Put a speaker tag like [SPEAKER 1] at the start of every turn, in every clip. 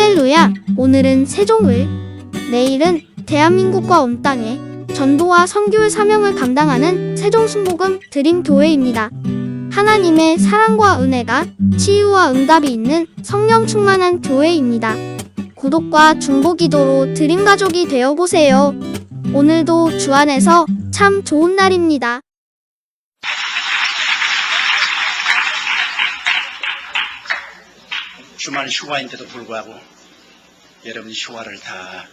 [SPEAKER 1] 할렐루야! 오늘은 세종을, 내일은 대한민국과 온 땅에 전도와 선교의 사명을 감당하는 세종순복음 드림교회입니다. 하나님의 사랑과 은혜가 치유와 응답이 있는 성령 충만한 교회입니다. 구독과 중보기도로 드림가족이 되어보세요. 오늘도 주 안에서 참 좋은 날입니다.
[SPEAKER 2] 주말 휴가인데도 불구하고 여러분 휴가를 다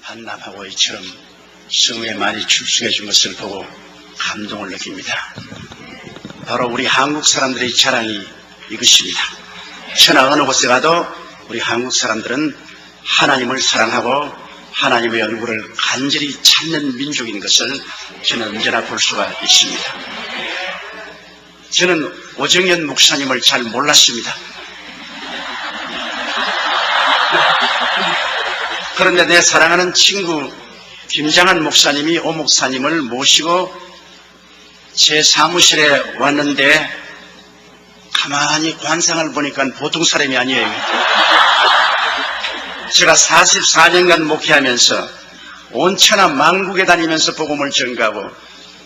[SPEAKER 2] 반납하고 이처럼 성회에 많이 출석해 준 것을 보고 감동을 느낍니다. 바로 우리 한국 사람들의 자랑이 이것입니다. 천하 어느 곳에 가도 우리 한국 사람들은 하나님을 사랑하고 하나님의 얼굴을 간절히 찾는 민족인 것을 저는 언제나 볼 수가 있습니다. 저는 오정현 목사님을 잘 몰랐습니다. 그런데 내 사랑하는 친구 김장한 목사님이 오 목사님을 모시고 제 사무실에 왔는데 가만히 관상을 보니까 보통 사람이 아니에요. 제가 44년간 목회하면서 온 천하 만국에 다니면서 복음을 전가하고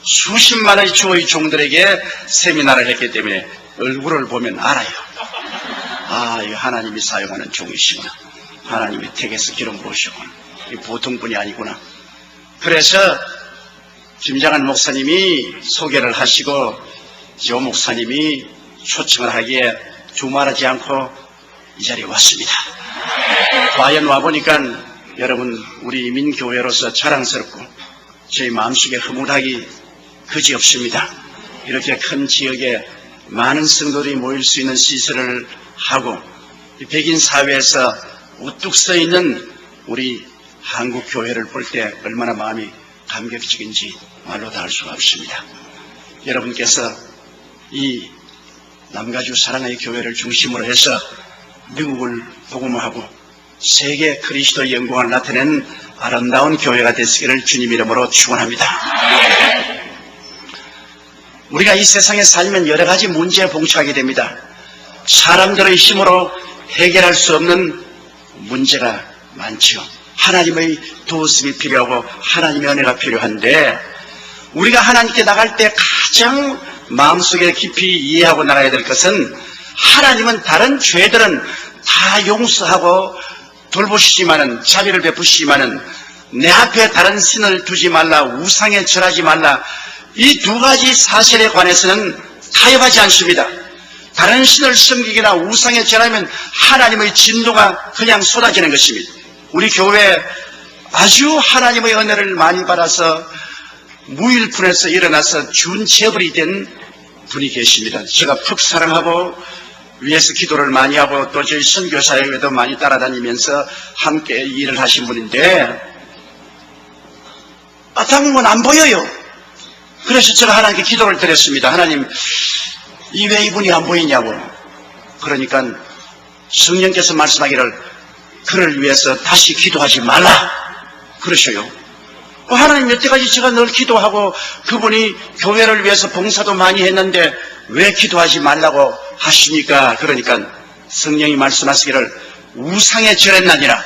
[SPEAKER 2] 수십만의 주의 종들에게 세미나를 했기 때문에 얼굴을 보면 알아요. 아, 이 하나님이 사용하는 종이시구나. 하나님이 택해서 기름 부으시구나. 보통 분이 아니구나. 그래서 김장한 목사님이 소개를 하시고 조 목사님이 초청을 하기에 두말하지 않고 이 자리에 왔습니다. 과연 와보니까 여러분 우리 이민교회로서 자랑스럽고 저희 마음속에 흐뭇하기 그지없습니다. 이렇게 큰 지역에 많은 성도들이 모일 수 있는 시설을 하고 백인 사회에서 우뚝 서 있는 우리 한국 교회를 볼 때 얼마나 마음이 감격적인지 말로 다 할 수가 없습니다. 여러분께서 이 남가주 사랑의 교회를 중심으로 해서 미국을 복음화하고 세계 그리스도의 영광을 나타내는 아름다운 교회가 되시기를 주님 이름으로 축원합니다. 우리가 이 세상에 살면 여러 가지 문제에 봉착하게 됩니다. 사람들의 힘으로 해결할 수 없는 문제가 많죠. 하나님의 도우심이 필요하고 하나님의 은혜가 필요한데 우리가 하나님께 나갈 때 가장 마음속에 깊이 이해하고 나가야 될 것은 하나님은 다른 죄들은 다 용서하고 돌보시지만은 자비를 베푸시지만은 내 앞에 다른 신을 두지 말라, 우상에 절하지 말라, 이 두 가지 사실에 관해서는 타협하지 않습니다. 다른 신을 섬기거나 우상에 절하면 하나님의 진노가 그냥 쏟아지는 것입니다. 우리 교회에 아주 하나님의 은혜를 많이 받아서 무일푼에서 일어나서 준체벌이 된 분이 계십니다. 제가 푹 사랑하고 위에서 기도를 많이 하고 또 저희 선교사역에도 많이 따라다니면서 함께 일을 하신 분인데 당분간 안 보여요. 그래서 제가 하나님께 기도를 드렸습니다. 하나님, 이 왜 이분이 안 보이냐고. 그러니까 성령께서 말씀하기를 그를 위해서 다시 기도하지 말라 그러셔요. 하나님, 여태까지 제가 늘 기도하고 그분이 교회를 위해서 봉사도 많이 했는데 왜 기도하지 말라고 하십니까? 그러니까 성령이 말씀하시기를 우상에 절했나니라.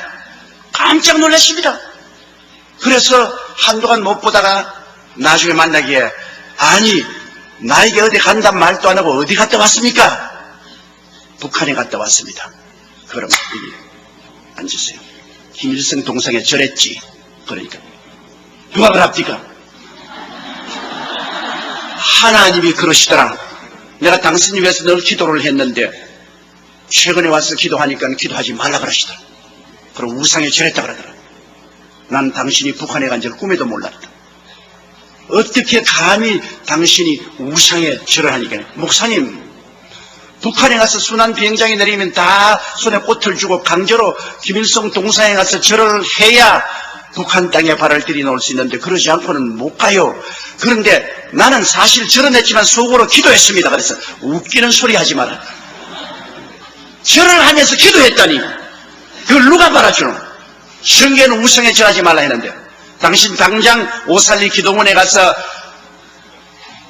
[SPEAKER 2] 깜짝 놀랐습니다. 그래서 한동안 못 보다가 나중에 만나기에 아니 나에게 어디 간단 말도 안 하고 어디 갔다 왔습니까? 북한에 갔다 왔습니다. 그럼 여기 앉으세요. 김일성 동상에 절했지. 그러니까 누가 그럽니까? 하나님이 그러시더라. 내가 당신을 위해서 늘 기도를 했는데 최근에 와서 기도하니까 기도하지 말라 그러시더라. 그럼 우상에 절했다 그러더라. 난 당신이 북한에 간 줄 꿈에도 몰랐다. 어떻게 감히 당신이 우상에 절을 하니까. 목사님, 북한에 가서 순환 비행장이 내리면 다 손에 꽃을 주고 강제로 김일성 동상에 가서 절을 해야 북한 땅에 발을 들이놓을 수 있는데 그러지 않고는 못 가요. 그런데 나는 사실 절은 했지만 속으로 기도했습니다. 그래서 웃기는 소리 하지 마라. 절을 하면서 기도했다니 그걸 누가 받아주노? 성경에는 우상에 절하지 말라 했는데 당신 당장 오살리 기도원에 가서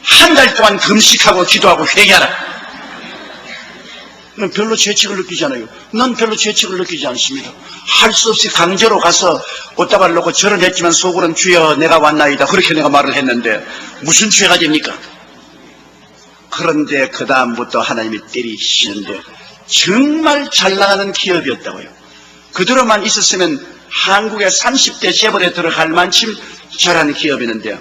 [SPEAKER 2] 한 달 동안 금식하고 기도하고 회개하라. 별로 죄책을 느끼지 않아요. 난 별로 죄책을 느끼지 않습니다. 할 수 없이 강제로 가서 옷다발을 놓고 절은 했지만 속으로는 주여 내가 왔나이다. 그렇게 내가 말을 했는데 무슨 죄가 됩니까? 그런데 그 다음부터 하나님이 때리시는데 정말 잘 나가는 기업이었다고요. 그대로만 있었으면 한국의 30대 재벌에 들어갈 만큼 잘하는 기업이었는데요.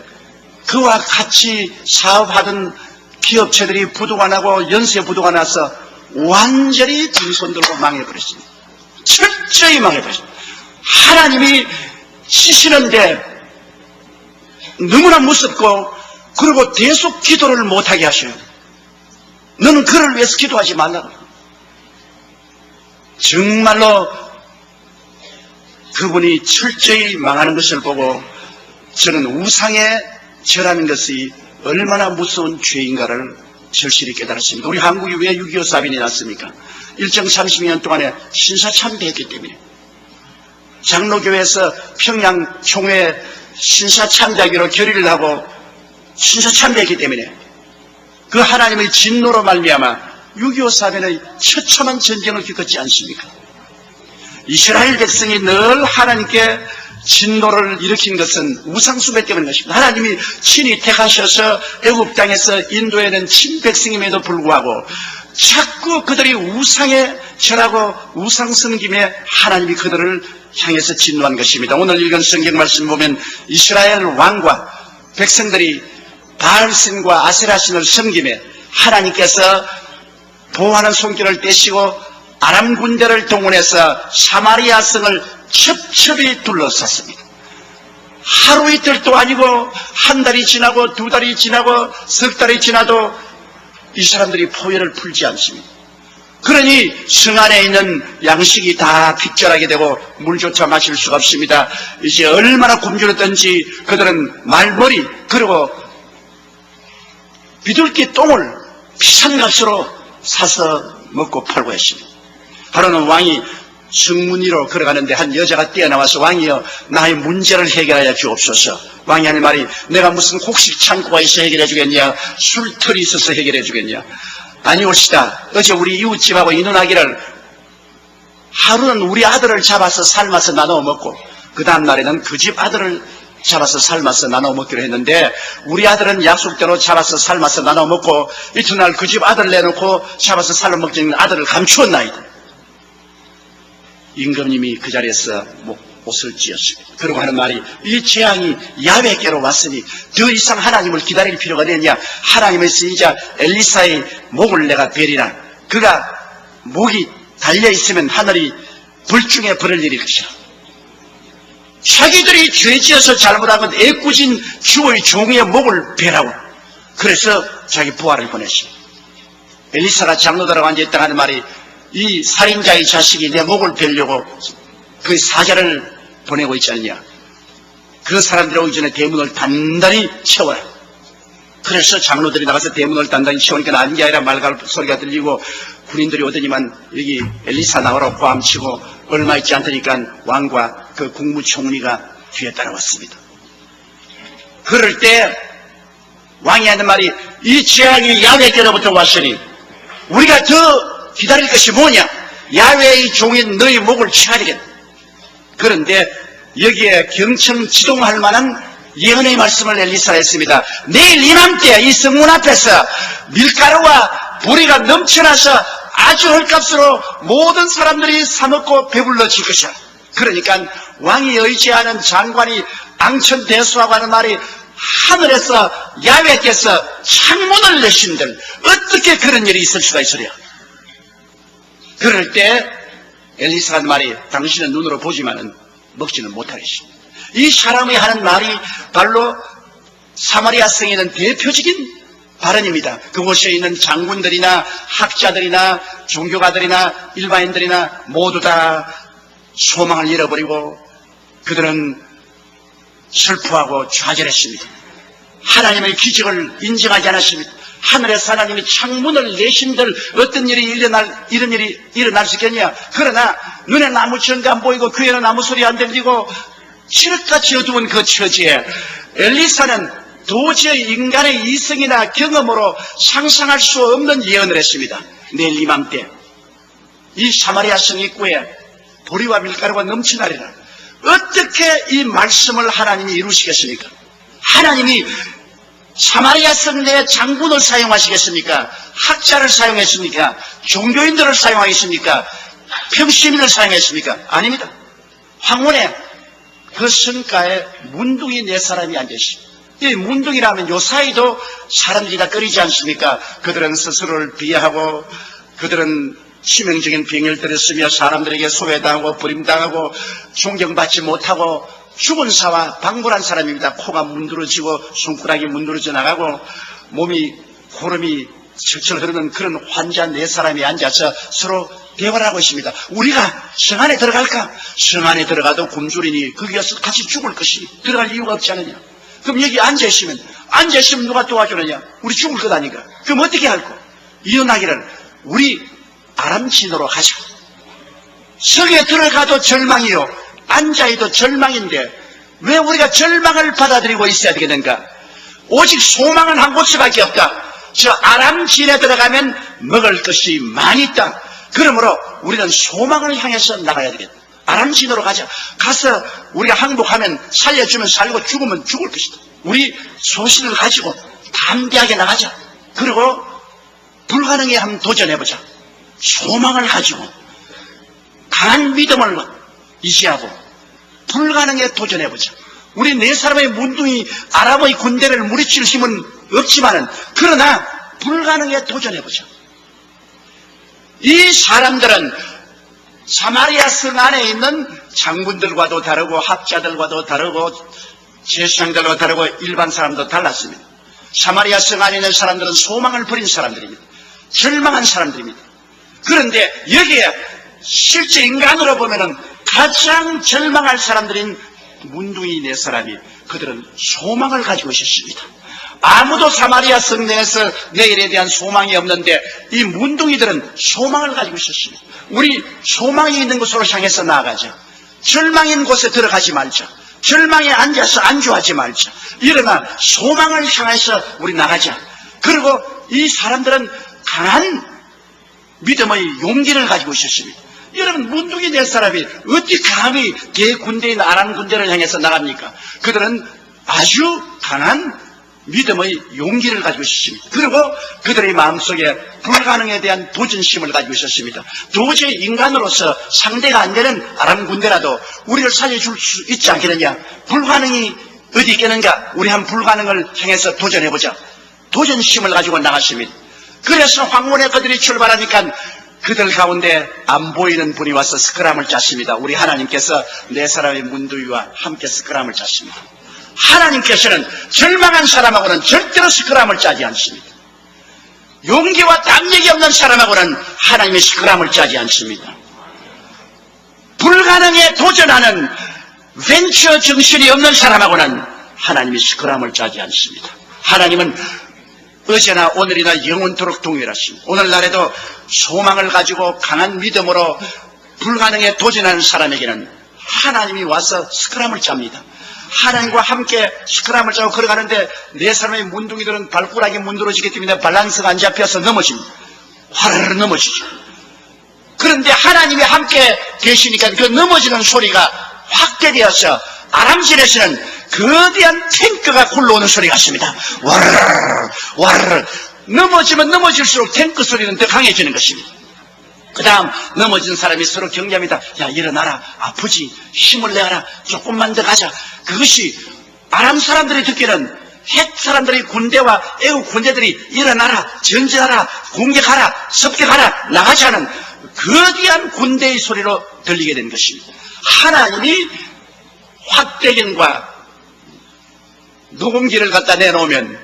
[SPEAKER 2] 그와 같이 사업하던 기업체들이 부도가 나고 연쇄 부도가 나서 완전히 빈손 들고 망해버렸습니다. 철저히 망해버렸습니다. 하나님이 치시는데 너무나 무섭고 그리고 계속 기도를 못하게 하셔요. 너는 그를 위해서 기도하지 말라고. 정말로 그분이 철저히 망하는 것을 보고 저는 우상에 절하는 것이 얼마나 무서운 죄인가를 절실히 깨달았습니다. 우리 한국이 왜 6.25 사변이 났습니까? 일정 30년 동안에 신사참배했기 때문에. 장로교회에서 평양 총회 신사참배하기로 결의를 하고 신사참배했기 때문에 그 하나님의 진노로 말미암아 6.25 사변의 처참한 전쟁을 겪었지 않습니까? 이스라엘 백성이 늘 하나님께 진노를 일으킨 것은 우상숭배 때문인 것입니다. 하나님이 친히 택하셔서 애굽 땅에서 인도에는 친백성임에도 불구하고 자꾸 그들이 우상에 절하고 우상 섬김에 하나님이 그들을 향해서 진노한 것입니다. 오늘 읽은 성경 말씀 보면 이스라엘 왕과 백성들이 바알신과 아세라신을 섬김에 하나님께서 보호하는 손길을 떼시고 아람 군대를 동원해서 사마리아 성을 첩첩이 둘러쌌습니다. 하루 이틀도 아니고 한 달이 지나고 두 달이 지나고 석 달이 지나도 이 사람들이 포효를 풀지 않습니다. 그러니 성 안에 있는 양식이 다 핍절하게 되고 물조차 마실 수가 없습니다. 이제 얼마나 굶주렸던지 그들은 말벌이 그리고 비둘기 똥을 비싼 값으로 사서 먹고 팔고 했습니다. 바로는 왕이 성문위로 걸어가는데 한 여자가 뛰어나와서 왕이여 나의 문제를 해결하여 주옵소서. 왕이 하는 말이 내가 무슨 곡식 창고가 있어 해결해 주겠냐, 술틀이 있어서 해결해 주겠냐. 아니올시다. 어제 우리 이웃집하고 이혼하기를 하루는 우리 아들을 잡아서 삶아서 나눠 먹고 그 다음 날에는 그 집 아들을 잡아서 삶아서 나눠 먹기로 했는데 우리 아들은 약속대로 잡아서 삶아서 나눠 먹고 이튿날 그 집 아들 내놓고 잡아서 삶아 먹자는 아들을 감추었나이다. 임금님이 그 자리에서 옷을 찢었습니다. 그러고 하는 말이 이 재앙이 야훼께로 왔으니 더 이상 하나님을 기다릴 필요가 되느냐. 하나님의 선지자 엘리사의 목을 내가 베리라. 그가 목이 달려있으면 하늘이 불중에 불을 일일 것이라. 자기들이 죄지어서 잘못한 건 애꿎은 주의 종의 목을 베라고. 그래서 자기 부하를 보냈습니다. 엘리사가 장로들하고 앉아있다 하는 말이 이 살인자의 자식이 내 목을 베려고 그 사자를 보내고 있지 않느냐. 그 사람들이 오기 전에 대문을 단단히 채워라. 그래서 장로들이 나가서 대문을 단단히 채우니까 아닌 게 아니라 말갈 소리가 들리고 군인들이 오더니만 여기 엘리사 나오라고 고함치고 얼마 있지 않다니까 왕과 그 국무총리가 뒤에 따라왔습니다. 그럴 때 왕이 하는 말이 이 재앙이 야훼께로부터 왔으니 우리가 더 기다릴 것이 뭐냐. 야훼의 종인 너희 목을 쳐야 되겠다. 그런데 여기에 경청 지동할 만한 예언의 말씀을 엘리사가 했습니다. 내일 이맘때 이 성문 앞에서 밀가루와 보리가 넘쳐나서 아주 헐값으로 모든 사람들이 사먹고 배불러질 것이야. 그러니까 왕이 의지하는 장관이 앙천대수하고 하는 말이 하늘에서 야훼께서 창문을 내신들 어떻게 그런 일이 있을 수가 있으랴. 그럴 때 엘리사가 하는 말이 당신은 눈으로 보지만은 먹지는 못하겠습니다. 이 사람이 하는 말이 바로 사마리아 성에 있는 대표적인 발언입니다. 그곳에 있는 장군들이나 학자들이나 종교가들이나 일반인들이나 모두 다 소망을 잃어버리고 그들은 슬퍼하고 좌절했습니다. 하나님의 기적을 인정하지 않았습니다. 하늘에서 하나님이 창문을 내신들 어떤 일이 이런 일이 일어날 수 있겠냐. 그러나 눈에는 아무 증거 안 보이고 귀에는 아무 소리 안 들리고 칠흑같이 어두운 그 처지에 엘리사는 도저히 인간의 이성이나 경험으로 상상할 수 없는 예언을 했습니다. 내일 이맘때 이 사마리아 성 입구에 보리와 밀가루가 넘치나리라. 어떻게 이 말씀을 하나님이 이루시겠습니까? 하나님이 사마리아 성 내에 장군을 사용하시겠습니까? 학자를 사용했습니까? 종교인들을 사용하겠습니까? 평시민을 사용했습니까? 아닙니다. 황혼에 그 성가에 문둥이 네 사람이 앉아있습니다. 이 문둥이라면 요 사이도 사람들이 다 꺼리지 않습니까? 그들은 스스로를 비하하고 그들은 치명적인 병열들을 쓰며 사람들에게 소외당하고 버림당하고 존경받지 못하고 죽은 사와 방불한 사람입니다. 코가 문드러지고 손가락이 문드러져 나가고 몸이 고름이 철철 흐르는 그런 환자 네 사람이 앉아서 서로 대화를 하고 있습니다. 우리가 성 안에 들어갈까? 성 안에 들어가도 굶주리니 거기 가서 같이 죽을 것이 들어갈 이유가 없지 않느냐? 그럼 여기 앉아있으면 누가 도와주느냐? 우리 죽을 것 아닌가? 그럼 어떻게 할까? 이혼하기를 우리 아람진으로 가자. 성에 들어가도 절망이요 앉아있도 절망인데 왜 우리가 절망을 받아들이고 있어야 되겠는가? 오직 소망은 한 곳밖에 없다. 저 아람진에 들어가면 먹을 것이 많이 있다. 그러므로 우리는 소망을 향해서 나가야 되겠다. 아람진으로 가자. 가서 우리가 항복하면 살려주면 살고 죽으면 죽을 것이다. 우리 소신을 가지고 담대하게 나가자. 그리고 불가능에 한번 도전해보자. 소망을 가지고 강한 믿음을 유지하고 불가능에 도전해보자. 우리 네 사람의 문둥이 아람의 군대를 무리칠 힘은 없지만은 그러나 불가능에 도전해보자. 이 사람들은 사마리아 성 안에 있는 장군들과도 다르고 학자들과도 다르고 제사장들과도 다르고 일반 사람도 달랐습니다. 사마리아 성 안에 있는 사람들은 소망을 버린 사람들입니다. 절망한 사람들입니다. 그런데 여기에 실제 인간으로 보면은 가장 절망할 사람들인 문둥이 네 사람이 그들은 소망을 가지고 있었습니다. 아무도 사마리아 성 내에서 내일에 대한 소망이 없는데 이 문둥이들은 소망을 가지고 있었습니다. 우리 소망이 있는 곳으로 향해서 나아가자. 절망인 곳에 들어가지 말자. 절망에 앉아서 안주하지 말자. 일어나 소망을 향해서 우리 나가자. 그리고 이 사람들은 강한 믿음의 용기를 가지고 있었습니다. 여러분 문둥이 네 사람이 어떻게 감히 대군대인 아람 군대를 향해서 나갑니까? 그들은 아주 강한 믿음의 용기를 가지고 있었습니다. 그리고 그들의 마음속에 불가능에 대한 도전심을 가지고 있었습니다. 도저히 인간으로서 상대가 안 되는 아람 군대라도 우리를 살려줄 수 있지 않겠느냐? 불가능이 어디 있겠는가? 우리 한 불가능을 향해서 도전해보자. 도전심을 가지고 나갔습니다. 그래서 황혼에 그들이 출발하니까 그들 가운데 안 보이는 분이 와서 스크람을 짰습니다. 우리 하나님께서 네 사람의 문두위와 함께 스크람을 짰습니다. 하나님께서는 절망한 사람하고는 절대로 스크람을 짜지 않습니다. 용기와 담력이 없는 사람하고는 하나님의 스크람을 짜지 않습니다. 불가능에 도전하는 벤처 정신이 없는 사람하고는 하나님이 스크람을 짜지 않습니다. 하나님은 어제나 오늘이나 영원토록 동일하십니다. 오늘날에도 소망을 가지고 강한 믿음으로 불가능에 도전하는 사람에게는 하나님이 와서 스크람을 짭니다. 하나님과 함께 스크람을 짜고 걸어가는데 네 사람의 문둥이들은 발가락이 문드러지기 때문에 밸런스가 안 잡혀서 넘어집니다. 화르르 넘어지죠. 그런데 하나님이 함께 계시니까 그 넘어지는 소리가 확대되어서 아람진에서는 거대한 탱크가 굴러오는 소리 같습니다. 와르르 와르르. 넘어지면 넘어질수록 탱크 소리는 더 강해지는 것입니다. 그 다음 넘어진 사람이 서로 격려합니다. 야 일어나라. 아프지. 힘을 내라. 조금만 더 가자. 그것이 아람 사람들이 듣기는 핵 사람들의 군대와 애국 군대들이 일어나라. 전진하라. 공격하라. 습격하라. 나가자는 거대한 군대의 소리로 들리게 된 것입니다. 하나님이 확대경과 녹음기를 갖다 내놓으면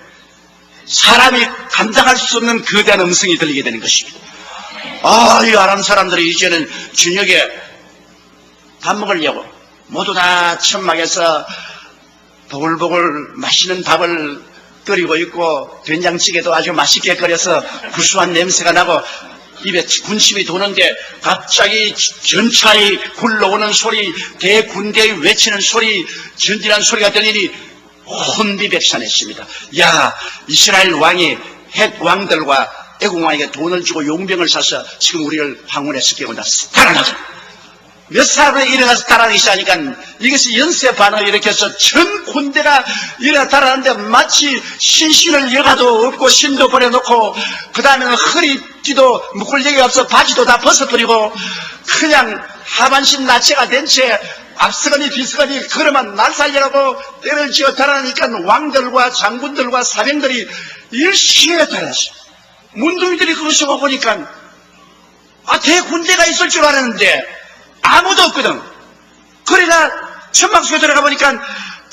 [SPEAKER 2] 사람이 감당할 수 없는 거대한 음성이 들리게 되는 것입니다. 이 아람 사람들이 이제는 저녁에 밥 먹으려고 모두 다 천막에서 보글보글 맛있는 밥을 끓이고 있고 된장찌개도 아주 맛있게 끓여서 구수한 냄새가 나고 입에 군침이 도는데 갑자기 전차에 굴러오는 소리, 대군대의 외치는 소리, 전진한 소리가 들리니 혼비백산했습니다. 야, 이스라엘 왕이 핵 왕들과 애국왕에게 돈을 주고 용병을 사서 지금 우리를 황혼에서 깨운다. 달아나자. 몇 사람이 일어나서 달아나기 시작하니까 이것이 연쇄 반응을 일으켜서 전 군대가 일어나 달아나는데 마치 신신을 여가도 없고 신도 버려놓고 그 다음에는 허리띠도 묶을려기가 없어 바지도 다 벗어버리고 그냥 하반신 나체가 된 채 앞서거니 뒤서거니 걸어만 날 살려고 때를 지어 달아나니까 왕들과 장군들과 사병들이 일시에 달아났어. 문둥이들이 그것을 보니까 대군대가 있을 줄 알았는데 아무도 없거든. 그러나 천막속에 들어가 보니까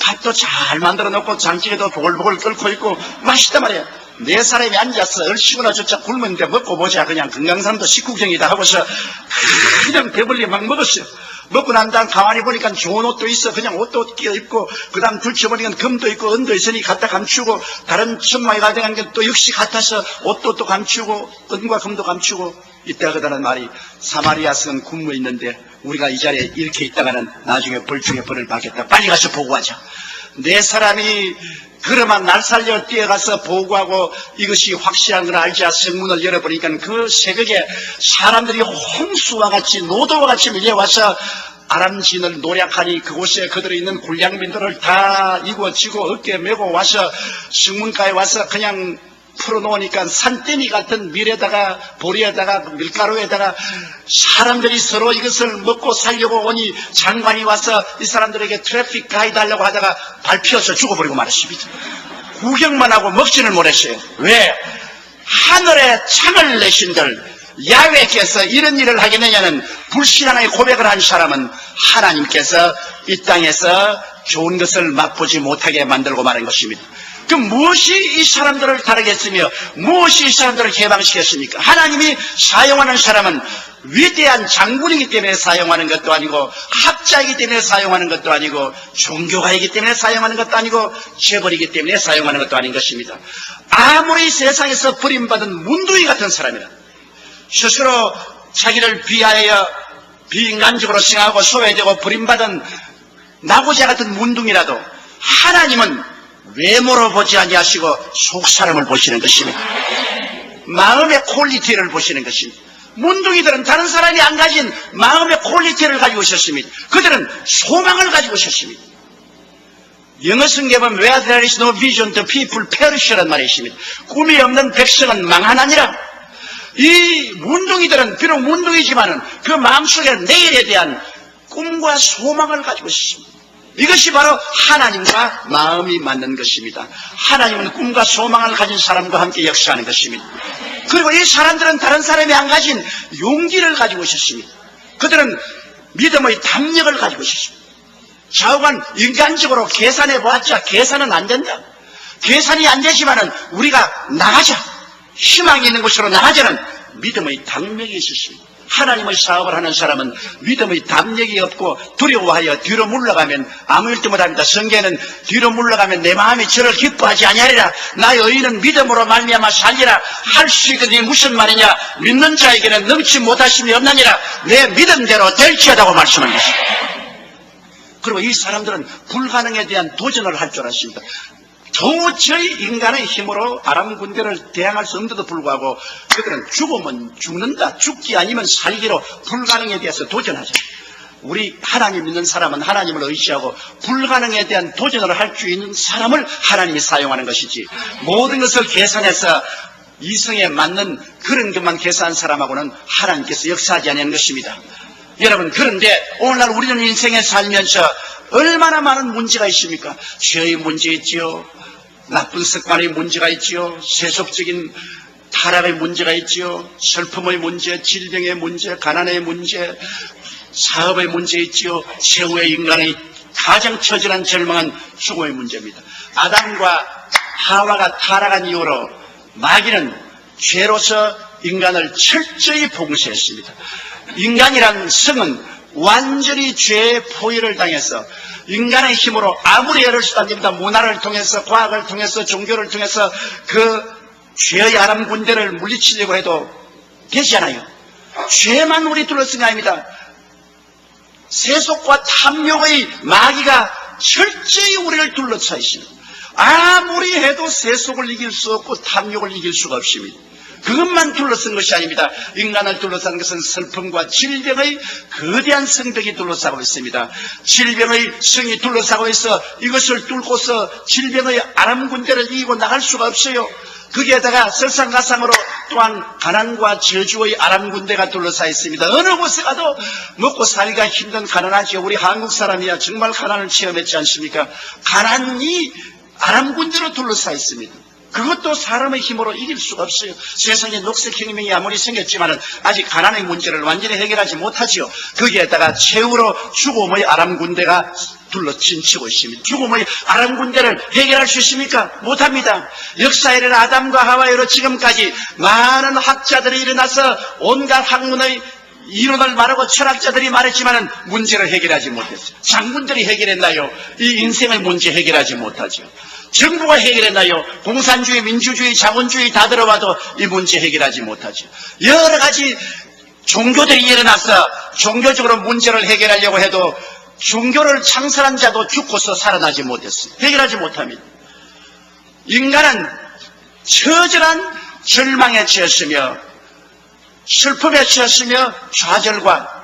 [SPEAKER 2] 밥도 잘 만들어 놓고 장찌개도 보글보글 끓고 있고 맛있단 말이야. 네 사람이 앉아서 얼씨구나 저짝 굶는데 먹고 보자. 그냥 금강산도 식구경이다 하고서 그냥 배불리 막 먹었어요. 먹고 난 다음 가만히 보니까 좋은 옷도 있어. 그냥 옷도 끼어 입고 그 다음 들춰보니까 금도 있고 은도 있으니 갖다 감추고 다른 천막에 가져간 게 또 역시 같아서 옷도 또 감추고 은과 금도 감추고 이때가 그다는 말이 사마리아성은 굶어 있는데 우리가 이 자리에 이렇게 있다가는 나중에 벌중에 벌을 받겠다. 빨리 가서 보고하자. 네 사람이 그러면 날 살려 뛰어가서 보고하고 이것이 확실한 걸 알자 성문을 열어보니까 그 새벽에 사람들이 홍수와 같이 노도와 같이 밀려와서 아람진을 노략하니 그곳에 그들이 있는 굴량민들을 다 이고지고 어깨에 메고 와서 성문가에 와서 그냥 풀어놓으니까 산더미 같은 밀에다가 보리에다가 밀가루에다가 사람들이 서로 이것을 먹고 살려고 오니 장관이 와서 이 사람들에게 트래픽 가이드 하려고 하다가 밟혀서 죽어버리고 말았습니다. 구경만 하고 먹지를 못했어요. 왜? 하늘에 창을 내신들 야훼께서 이런 일을 하겠느냐는 불신앙의 고백을 한 사람은 하나님께서 이 땅에서 좋은 것을 맛보지 못하게 만들고 말한 것입니다. 그 무엇이 이 사람들을 다르겠으며 무엇이 이 사람들을 해방시켰습니까? 하나님이 사용하는 사람은 위대한 장군이기 때문에 사용하는 것도 아니고 학자이기 때문에 사용하는 것도 아니고 종교가이기 때문에 사용하는 것도 아니고 재벌이기 때문에 사용하는 것도 아닌 것입니다. 아무리 세상에서 버림받은 문둥이 같은 사람이라 스스로 자기를 비하여 비인간적으로 생각하고 소외되고 버림받은 나고자 같은 문둥이라도 하나님은 외모로 보지 아니하시고 속사람을 보시는 것입니다. 마음의 퀄리티를 보시는 것입니다. 문둥이들은 다른 사람이 안 가진 마음의 퀄리티를 가지고 있었습니다. 그들은 소망을 가지고 있었습니다. 영어 성경에 보면 Where there is no vision, the people perish라는 말이 있습니다. 꿈이 없는 백성은 망하나니라. 이 문둥이들은 비록 문둥이지만은 그 마음속에 내일에 대한 꿈과 소망을 가지고 있습니다. 이것이 바로 하나님과 마음이 맞는 것입니다. 하나님은 꿈과 소망을 가진 사람과 함께 역사하는 것입니다. 그리고 이 사람들은 다른 사람이 안 가진 용기를 가지고 있었습니다. 그들은 믿음의 담력을 가지고 있었습니다. 좌우간 인간적으로 계산해 보았자 계산은 안 된다. 계산이 안 되지만은 우리가 나가자. 희망이 있는 곳으로 나가자는 믿음의 담력이 있었습니다. 하나님의 사업을 하는 사람은 믿음의 담력이 없고 두려워하여 뒤로 물러가면 아무 일도 못합니다. 성경에는 뒤로 물러가면 내 마음이 저를 기뻐하지 아니하리라. 나의 의인은 믿음으로 말미암아 살리라. 할 수 있거든요. 무슨 말이냐? 믿는 자에게는 넘치 못하심이 없나니라. 내 믿음대로 될지어다고 말씀한 것입니다. 그리고 이 사람들은 불가능에 대한 도전을 할 줄 알았습니다. 도저히 인간의 힘으로 아람 군대를 대항할 수 없는데도 불구하고 그들은 죽으면 죽는다, 죽기 아니면 살기로 불가능에 대해서 도전하죠. 우리 하나님 믿는 사람은 하나님을 의지하고 불가능에 대한 도전을 할 수 있는 사람을 하나님이 사용하는 것이지 모든 것을 계산해서 이성에 맞는 그런 것만 계산한 사람하고는 하나님께서 역사하지 않는 것입니다. 여러분, 그런데 오늘날 우리는 인생에 살면서 얼마나 많은 문제가 있습니까? 죄의 문제 있지요. 나쁜 습관의 문제가 있지요. 세속적인 타락의 문제가 있지요. 슬픔의 문제, 질병의 문제, 가난의 문제, 사업의 문제 있지요. 최후의 인간의 가장 처절한 절망은 죽음의 문제입니다. 아담과 하와가 타락한 이후로 마귀는 죄로서 인간을 철저히 봉쇄했습니다. 인간이란 성은 완전히 죄의 포위를 당해서 인간의 힘으로 아무리 애를 써도 안 됩니다. 문화를 통해서, 과학을 통해서, 종교를 통해서 그 죄의 아람 군대를 물리치려고 해도 되지 않아요. 죄만 우리 둘러쓴 게 아닙니다. 세속과 탐욕의 마귀가 철저히 우리를 둘러싸 있습니다. 아무리 해도 세속을 이길 수 없고 탐욕을 이길 수가 없습니다. 그것만 둘러쓴 것이 아닙니다. 인간을 둘러싼 것은 슬픔과 질병의 거대한 성벽이 둘러싸고 있습니다. 질병의 성이 둘러싸고 있어 이것을 뚫고서 질병의 아람군대를 이기고 나갈 수가 없어요. 거기에다가 설상가상으로 또한 가난과 저주의 아람군대가 둘러싸여 있습니다. 어느 곳에 가도 먹고 살기가 힘든 가난하죠. 우리 한국 사람이야 정말 가난을 체험했지 않습니까? 가난이 아람군대로 둘러싸여 있습니다. 그것도 사람의 힘으로 이길 수가 없어요. 세상에 녹색혁명이 아무리 생겼지만 아직 가난의 문제를 완전히 해결하지 못하지요. 거기에다가 최후로 죽음의 아람군대가 둘러친치고 있습니다. 죽음의 아람군대를 해결할 수 있습니까? 못합니다. 역사에 일어나 아담과 하와이로 지금까지 많은 학자들이 일어나서 온갖 학문의 이론을 말하고 철학자들이 말했지만 문제를 해결하지 못했어요. 장군들이 해결했나요? 이 인생의 문제 해결하지 못하죠. 정부가 해결했나요? 공산주의, 민주주의, 자본주의 다 들어와도 이 문제 해결하지 못하죠. 여러 가지 종교들이 일어나서 종교적으로 문제를 해결하려고 해도 종교를 창설한 자도 죽고서 살아나지 못했어요. 해결하지 못합니다. 인간은 처절한 절망에 처했으며 슬픔에 처했으며 좌절과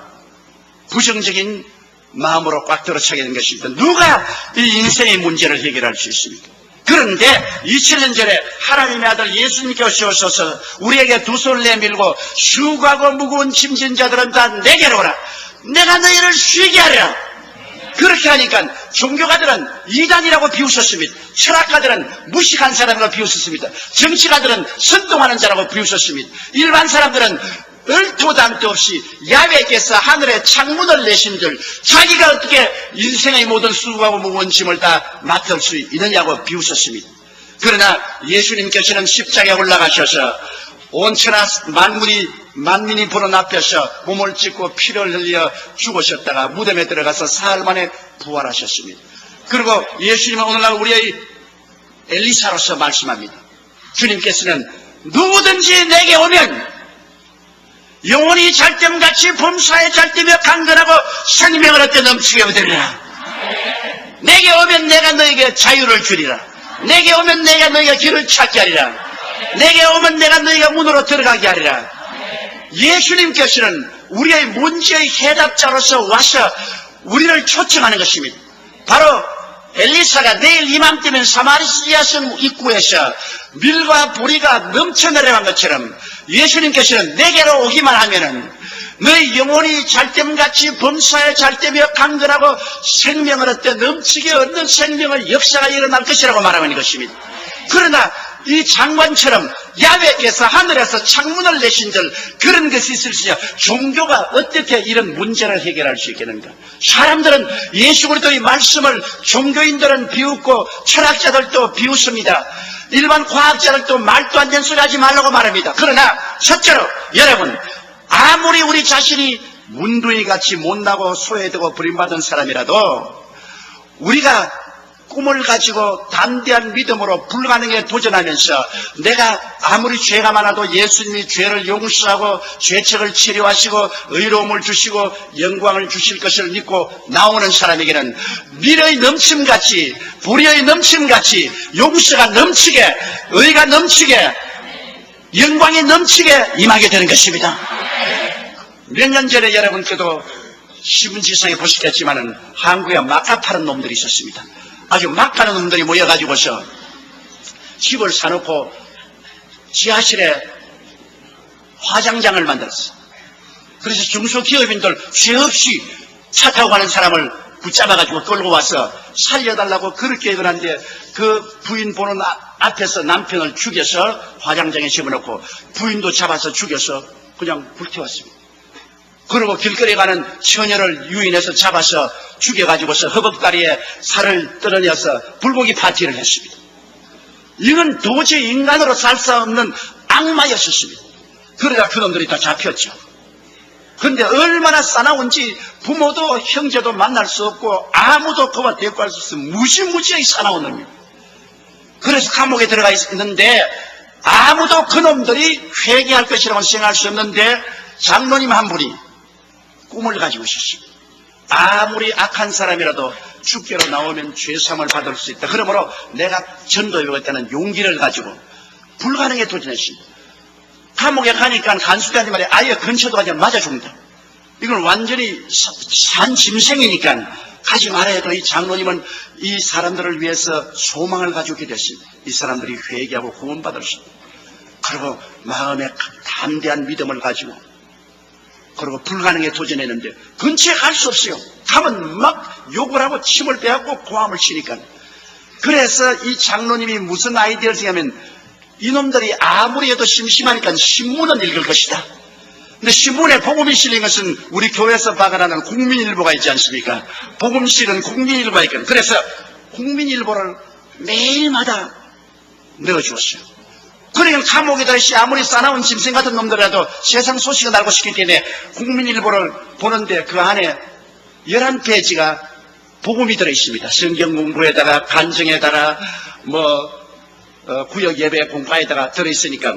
[SPEAKER 2] 부정적인 마음으로 꽉 들어차게 된 것입니다. 누가 이 인생의 문제를 해결할 수 있습니까? 그런데 2000년 전에 하나님의 아들 예수님께서 오셔서 우리에게 두 손을 내밀고 수고하고 무거운 짐진 자들은 다 내게로 오라. 내가 너희를 쉬게 하리라. 그렇게 하니까 종교가들은 이단이라고 비웃었습니다. 철학가들은 무식한 사람이라고 비웃었습니다. 정치가들은 선동하는 자라고 비웃었습니다. 일반 사람들은 얼토 담도 없이 야훼께서 하늘에 창문을 내신 줄 자기가 어떻게 인생의 모든 수고하고 무거운 짐을 다 맡을 수 있느냐고 비웃었습니다. 그러나 예수님께서는 십자가에 올라가셔서 온천하 만민이 보는 앞에서 몸을 찢고 피를 흘려 죽으셨다가 무덤에 들어가서 사흘 만에 부활하셨습니다. 그리고 예수님은 오늘날 우리의 엘리사로서 말씀합니다. 주님께서는 누구든지 내게 오면 영혼이 잘됨같이 범사에 잘되며 강건하고 생명을 얻게 넘치게 얻으리라. 내게 오면 내가 너에게 자유를 주리라. 내게 오면 내가 너에게 길을 찾게 하리라. 내게 오면 내가 너희가 문으로 들어가게 하리라. 예수님께서는 우리의 문제의 해답자로서 와서 우리를 초청하는 것입니다. 바로 엘리사가 내일 이맘때면 사마리아 성 입구에서 밀과 보리가 넘쳐 내려간 것처럼 예수님께서는 내게로 오기만 하면은 너희 영혼이 잘됨같이 범사에 잘되며 강건하고 생명을 얻되 넘치게 얻는 생명의 역사가 일어날 것이라고 말하는 것입니다. 그러나 이 장관처럼 야훼께서 하늘에서 창문을 내신 줄 그런 것이 있을 수 있냐. 종교가 어떻게 이런 문제를 해결할 수 있겠는가. 사람들은 예수 그리스도의 말씀을 종교인들은 비웃고 철학자들도 비웃습니다. 일반 과학자들도 말도 안 되는 소리 하지 말라고 말합니다. 그러나 첫째로 여러분 아무리 우리 자신이 문둥이같이 못나고 소외되고 버림받은 사람이라도 우리가 꿈을 가지고 담대한 믿음으로 불가능에 도전하면서 내가 아무리 죄가 많아도 예수님이 죄를 용서하고 죄책을 치료하시고 의로움을 주시고 영광을 주실 것을 믿고 나오는 사람에게는 미래의 넘침같이 불의의 넘침같이 용서가 넘치게 의가 넘치게 영광이 넘치게 임하게 되는 것입니다. 몇 년 전에 여러분께도 신문지상에 보시겠지만은 한국에 막가 파는 놈들이 있었습니다. 아주 막 가는 놈들이 모여가지고서 집을 사놓고 지하실에 화장장을 만들었어. 그래서 중소기업인들 죄 없이 차 타고 가는 사람을 붙잡아가지고 끌고 와서 살려달라고 그렇게 해놨는데 그 부인 보는 앞에서 남편을 죽여서 화장장에 집어넣고 부인도 잡아서 죽여서 그냥 불태웠습니다. 그리고 길거리에 가는 처녀를 유인해서 잡아서 죽여가지고서 허벅다리에 살을 떨어내서 불고기 파티를 했습니다. 이건 도저히 인간으로 살 수 없는 악마였었습니다. 그러다 그놈들이 다 잡혔죠. 그런데 얼마나 싸나운지 부모도 형제도 만날 수 없고 아무도 그와 대꾸할 수 없어 무지무지하게 싸나운 놈입니다. 그래서 감옥에 들어가 있는데 아무도 그놈들이 회개할 것이라고 생각할 수 없는데 장로님 한 분이 꿈을 가지고 있었습니다. 아무리 악한 사람이라도 죽게로 나오면 죄사함을 받을 수 있다. 그러므로 내가 전도에 오겠다는 용기를 가지고 불가능에 도전했습니다. 감옥에 가니까 간수대한테 말이야 아예 근처도 가지 맞아 죽는다. 이건 완전히 산 짐승이니까 가지 말아야 돼. 이 장로님은 이 사람들을 위해서 소망을 가지고 기도했습니다. 이 사람들이 회개하고 구원받을 수 있다. 그리고 마음에 담대한 믿음을 가지고 그리고 불가능에 도전했는데 근처에 갈 수 없어요. 가면 막 욕을 하고 침을 빼앗고 고함을 치니까. 그래서 이 장로님이 무슨 아이디어를 생각하면 이놈들이 아무리 해도 심심하니까 신문은 읽을 것이다. 근데 신문에 복음이 실린 것은 우리 교회에서 박아나는 국민일보가 있지 않습니까? 복음 실은 국민일보가 있거든. 그래서 국민일보를 매일마다 넣어주었어요. 그러니까 감옥에다 아무리 싸나운 짐승 같은 놈들이라도 세상 소식을 알고 싶기 때문에 국민일보를 보는데 그 안에 11페이지가 복음이 들어있습니다. 성경 공부에다가 간증에다가 구역 예배 공과에다가 들어있으니까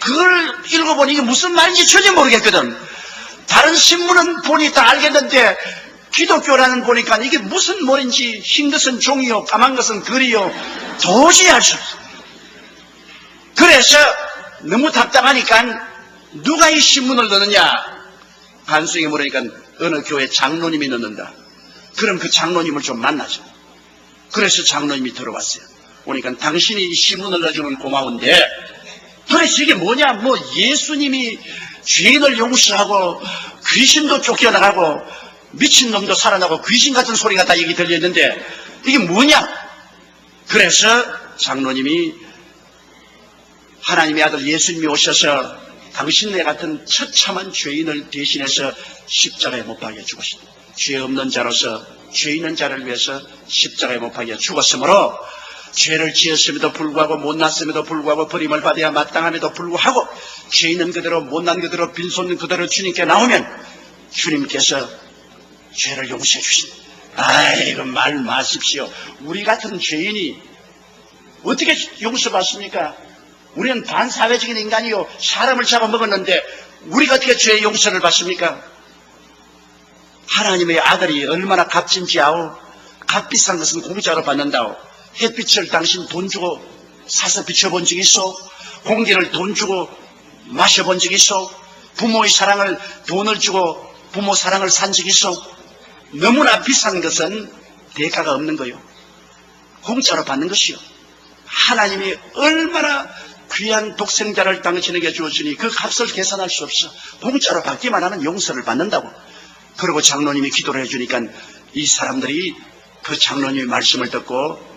[SPEAKER 2] 그걸 읽어보니 이게 무슨 말인지 전혀 모르겠거든. 다른 신문은 보니 다 알겠는데 기독교라는 보니까 이게 무슨 말인지 흰 것은 종이요 까만 것은 글이요 도저히 알 수 없어. 그래서 너무 답답하니까 누가 이 신문을 넣느냐 간수에게 물으니까 어느 교회 장로님이 넣는다. 그럼 그 장로님을 좀 만나죠. 그래서 장로님이 들어왔어요. 오니까 당신이 이 신문을 넣어주면 고마운데 도대체 이게 뭐냐? 예수님이 죄인을 용서하고 귀신도 쫓겨나가고 미친놈도 살아나고 귀신 같은 소리가 다 여기 들렸는데 이게 뭐냐? 그래서 장로님이 하나님의 아들 예수님이 오셔서 당신네 같은 처참한 죄인을 대신해서 십자가에 못 박여 죽으셨다. 죄 없는 자로서 죄 있는 자를 위해서 십자가에 못 박여 죽었으므로 죄를 지었음에도 불구하고 못났음에도 불구하고 버림을 받아야 마땅함에도 불구하고 죄 있는 그대로 못난 그대로 빈손 그대로 주님께 나오면 주님께서 죄를 용서해 주신다. 아이고 말 마십시오. 우리 같은 죄인이 어떻게 용서받습니까? 우리는 반사회적인 인간이요 사람을 잡아먹었는데 우리가 어떻게 죄의 용서를 받습니까? 하나님의 아들이 얼마나 값진지 아오. 값비싼 것은 공짜로 받는다오. 햇빛을 당신 돈 주고 사서 비춰본 적 있어? 공기를 돈 주고 마셔본 적 있어? 부모의 사랑을 돈을 주고 부모 사랑을 산 적 있어? 너무나 비싼 것은 대가가 없는 거요. 공짜로 받는 것이요. 하나님이 얼마나 귀한 독생자를 당신에게 주었으니 그 값을 계산할 수 없어. 공짜로 받기만 하면 용서를 받는다고. 그리고 장로님이 기도를 해주니까 이 사람들이 그 장로님의 말씀을 듣고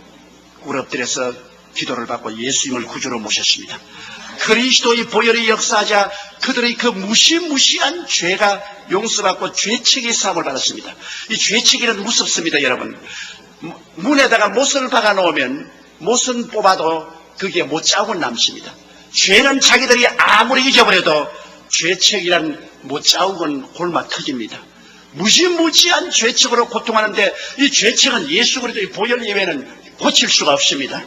[SPEAKER 2] 꿇어엎드려서 기도를 받고 예수님을 구주로 모셨습니다. 그리스도의 보혈이 역사하자 그들의 그 무시무시한 죄가 용서받고 죄책의 사함을 받았습니다. 이 죄책이는 무섭습니다, 여러분. 문에다가 못을 박아 놓으면 못은 뽑아도 그게 못자국은 남습니다. 죄는 자기들이 아무리 잊어버려도 죄책이란 못자국은 골마 터집니다. 무시무시한 죄책으로 고통하는데 이 죄책은 예수 그리스도의 보혈 예외는 고칠 수가 없습니다.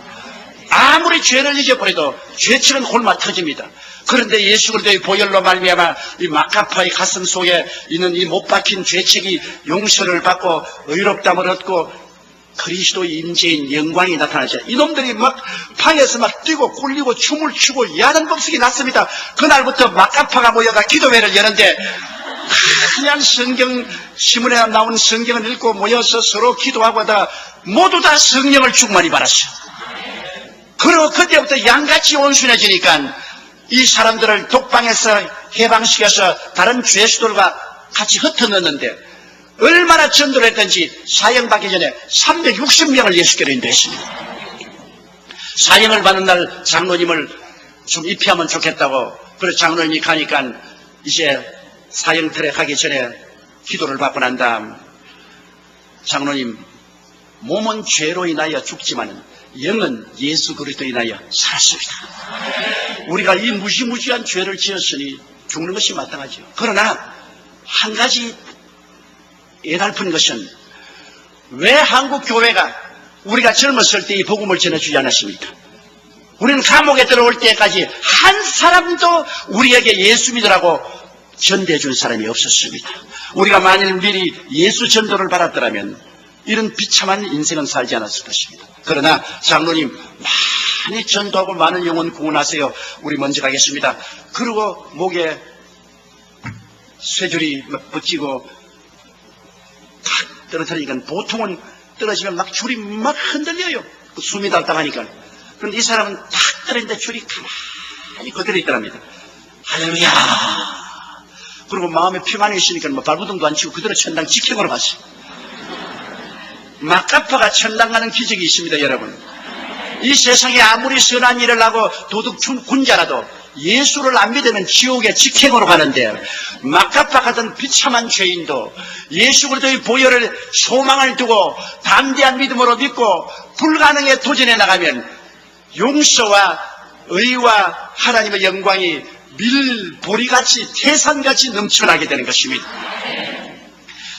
[SPEAKER 2] 아무리 죄를 잊어버려도 죄책은 골마 터집니다. 그런데 예수 그리스도의 보혈로 말미암아 이 마카파의 가슴 속에 있는 이 못 박힌 죄책이 용서를 받고 의롭담을 얻고 그리스도의 임재인 영광이 나타나죠. 이놈들이 막 방에서 막 뛰고 굴리고 춤을 추고 야단 법석이 났습니다. 그날부터 마카파가 모여가 기도회를 여는데 그냥 성경 신문에 나온 성경을 읽고 모여서 서로 기도하고 하다가 모두 다 성령을 충만히 받았어요. 그리고 그때부터 양같이 온순해지니까 이 사람들을 독방에서 해방시켜서 다른 죄수들과 같이 흩어넣었는데 얼마나 전도를 했던지 사형받기 전에 360명을 예수께로 인도했습니다. 사형을 받는 날 장로님을 좀 입히하면 좋겠다고 그래서 장로님이 가니까 이제 사형틀에 가기 전에 기도를 받고 난 다음 장로님 몸은 죄로 인하여 죽지만 영은 예수 그리스도로 인하여 살았습니다. 우리가 이 무시무시한 죄를 지었으니 죽는 것이 마땅하죠. 그러나 한 가지 애달픈 것은 왜 한국 교회가 우리가 젊었을 때 이 복음을 전해주지 않았습니까? 우리는 감옥에 들어올 때까지 한 사람도 우리에게 예수 믿으라고 전대해 준 사람이 없었습니다. 우리가 만일 미리 예수 전도를 받았더라면 이런 비참한 인생은 살지 않았을 것입니다. 그러나 장로님 많이 전도하고 많은 영혼 구원하세요. 우리 먼저 가겠습니다. 그리고 목에 쇠줄이 붙이고 탁 떨어뜨리니까 보통은 떨어지면 막 줄이 막 흔들려요. 숨이 달딱하니까. 그런데 이 사람은 탁 떨어지는데 줄이 가만히 그대로 있더랍니다. 할렐루야. 그리고 마음에 평안이 있으니까 뭐 발부둥도 안 치고 그대로 천당 직행으로 갔어요. 마카파가 천당 가는 기적이 있습니다, 여러분. 이 세상에 아무리 선한 일을 하고 도둑 군자라도 예수를 안 믿으면 지옥에 직행으로 가는데, 마카파 같은 비참한 죄인도 예수 그리스도의 보혈을 소망을 두고 담대한 믿음으로 믿고 불가능에 도전해 나가면 용서와 의와 하나님의 영광이 밀보리같이 태산같이 넘쳐나게 되는 것입니다.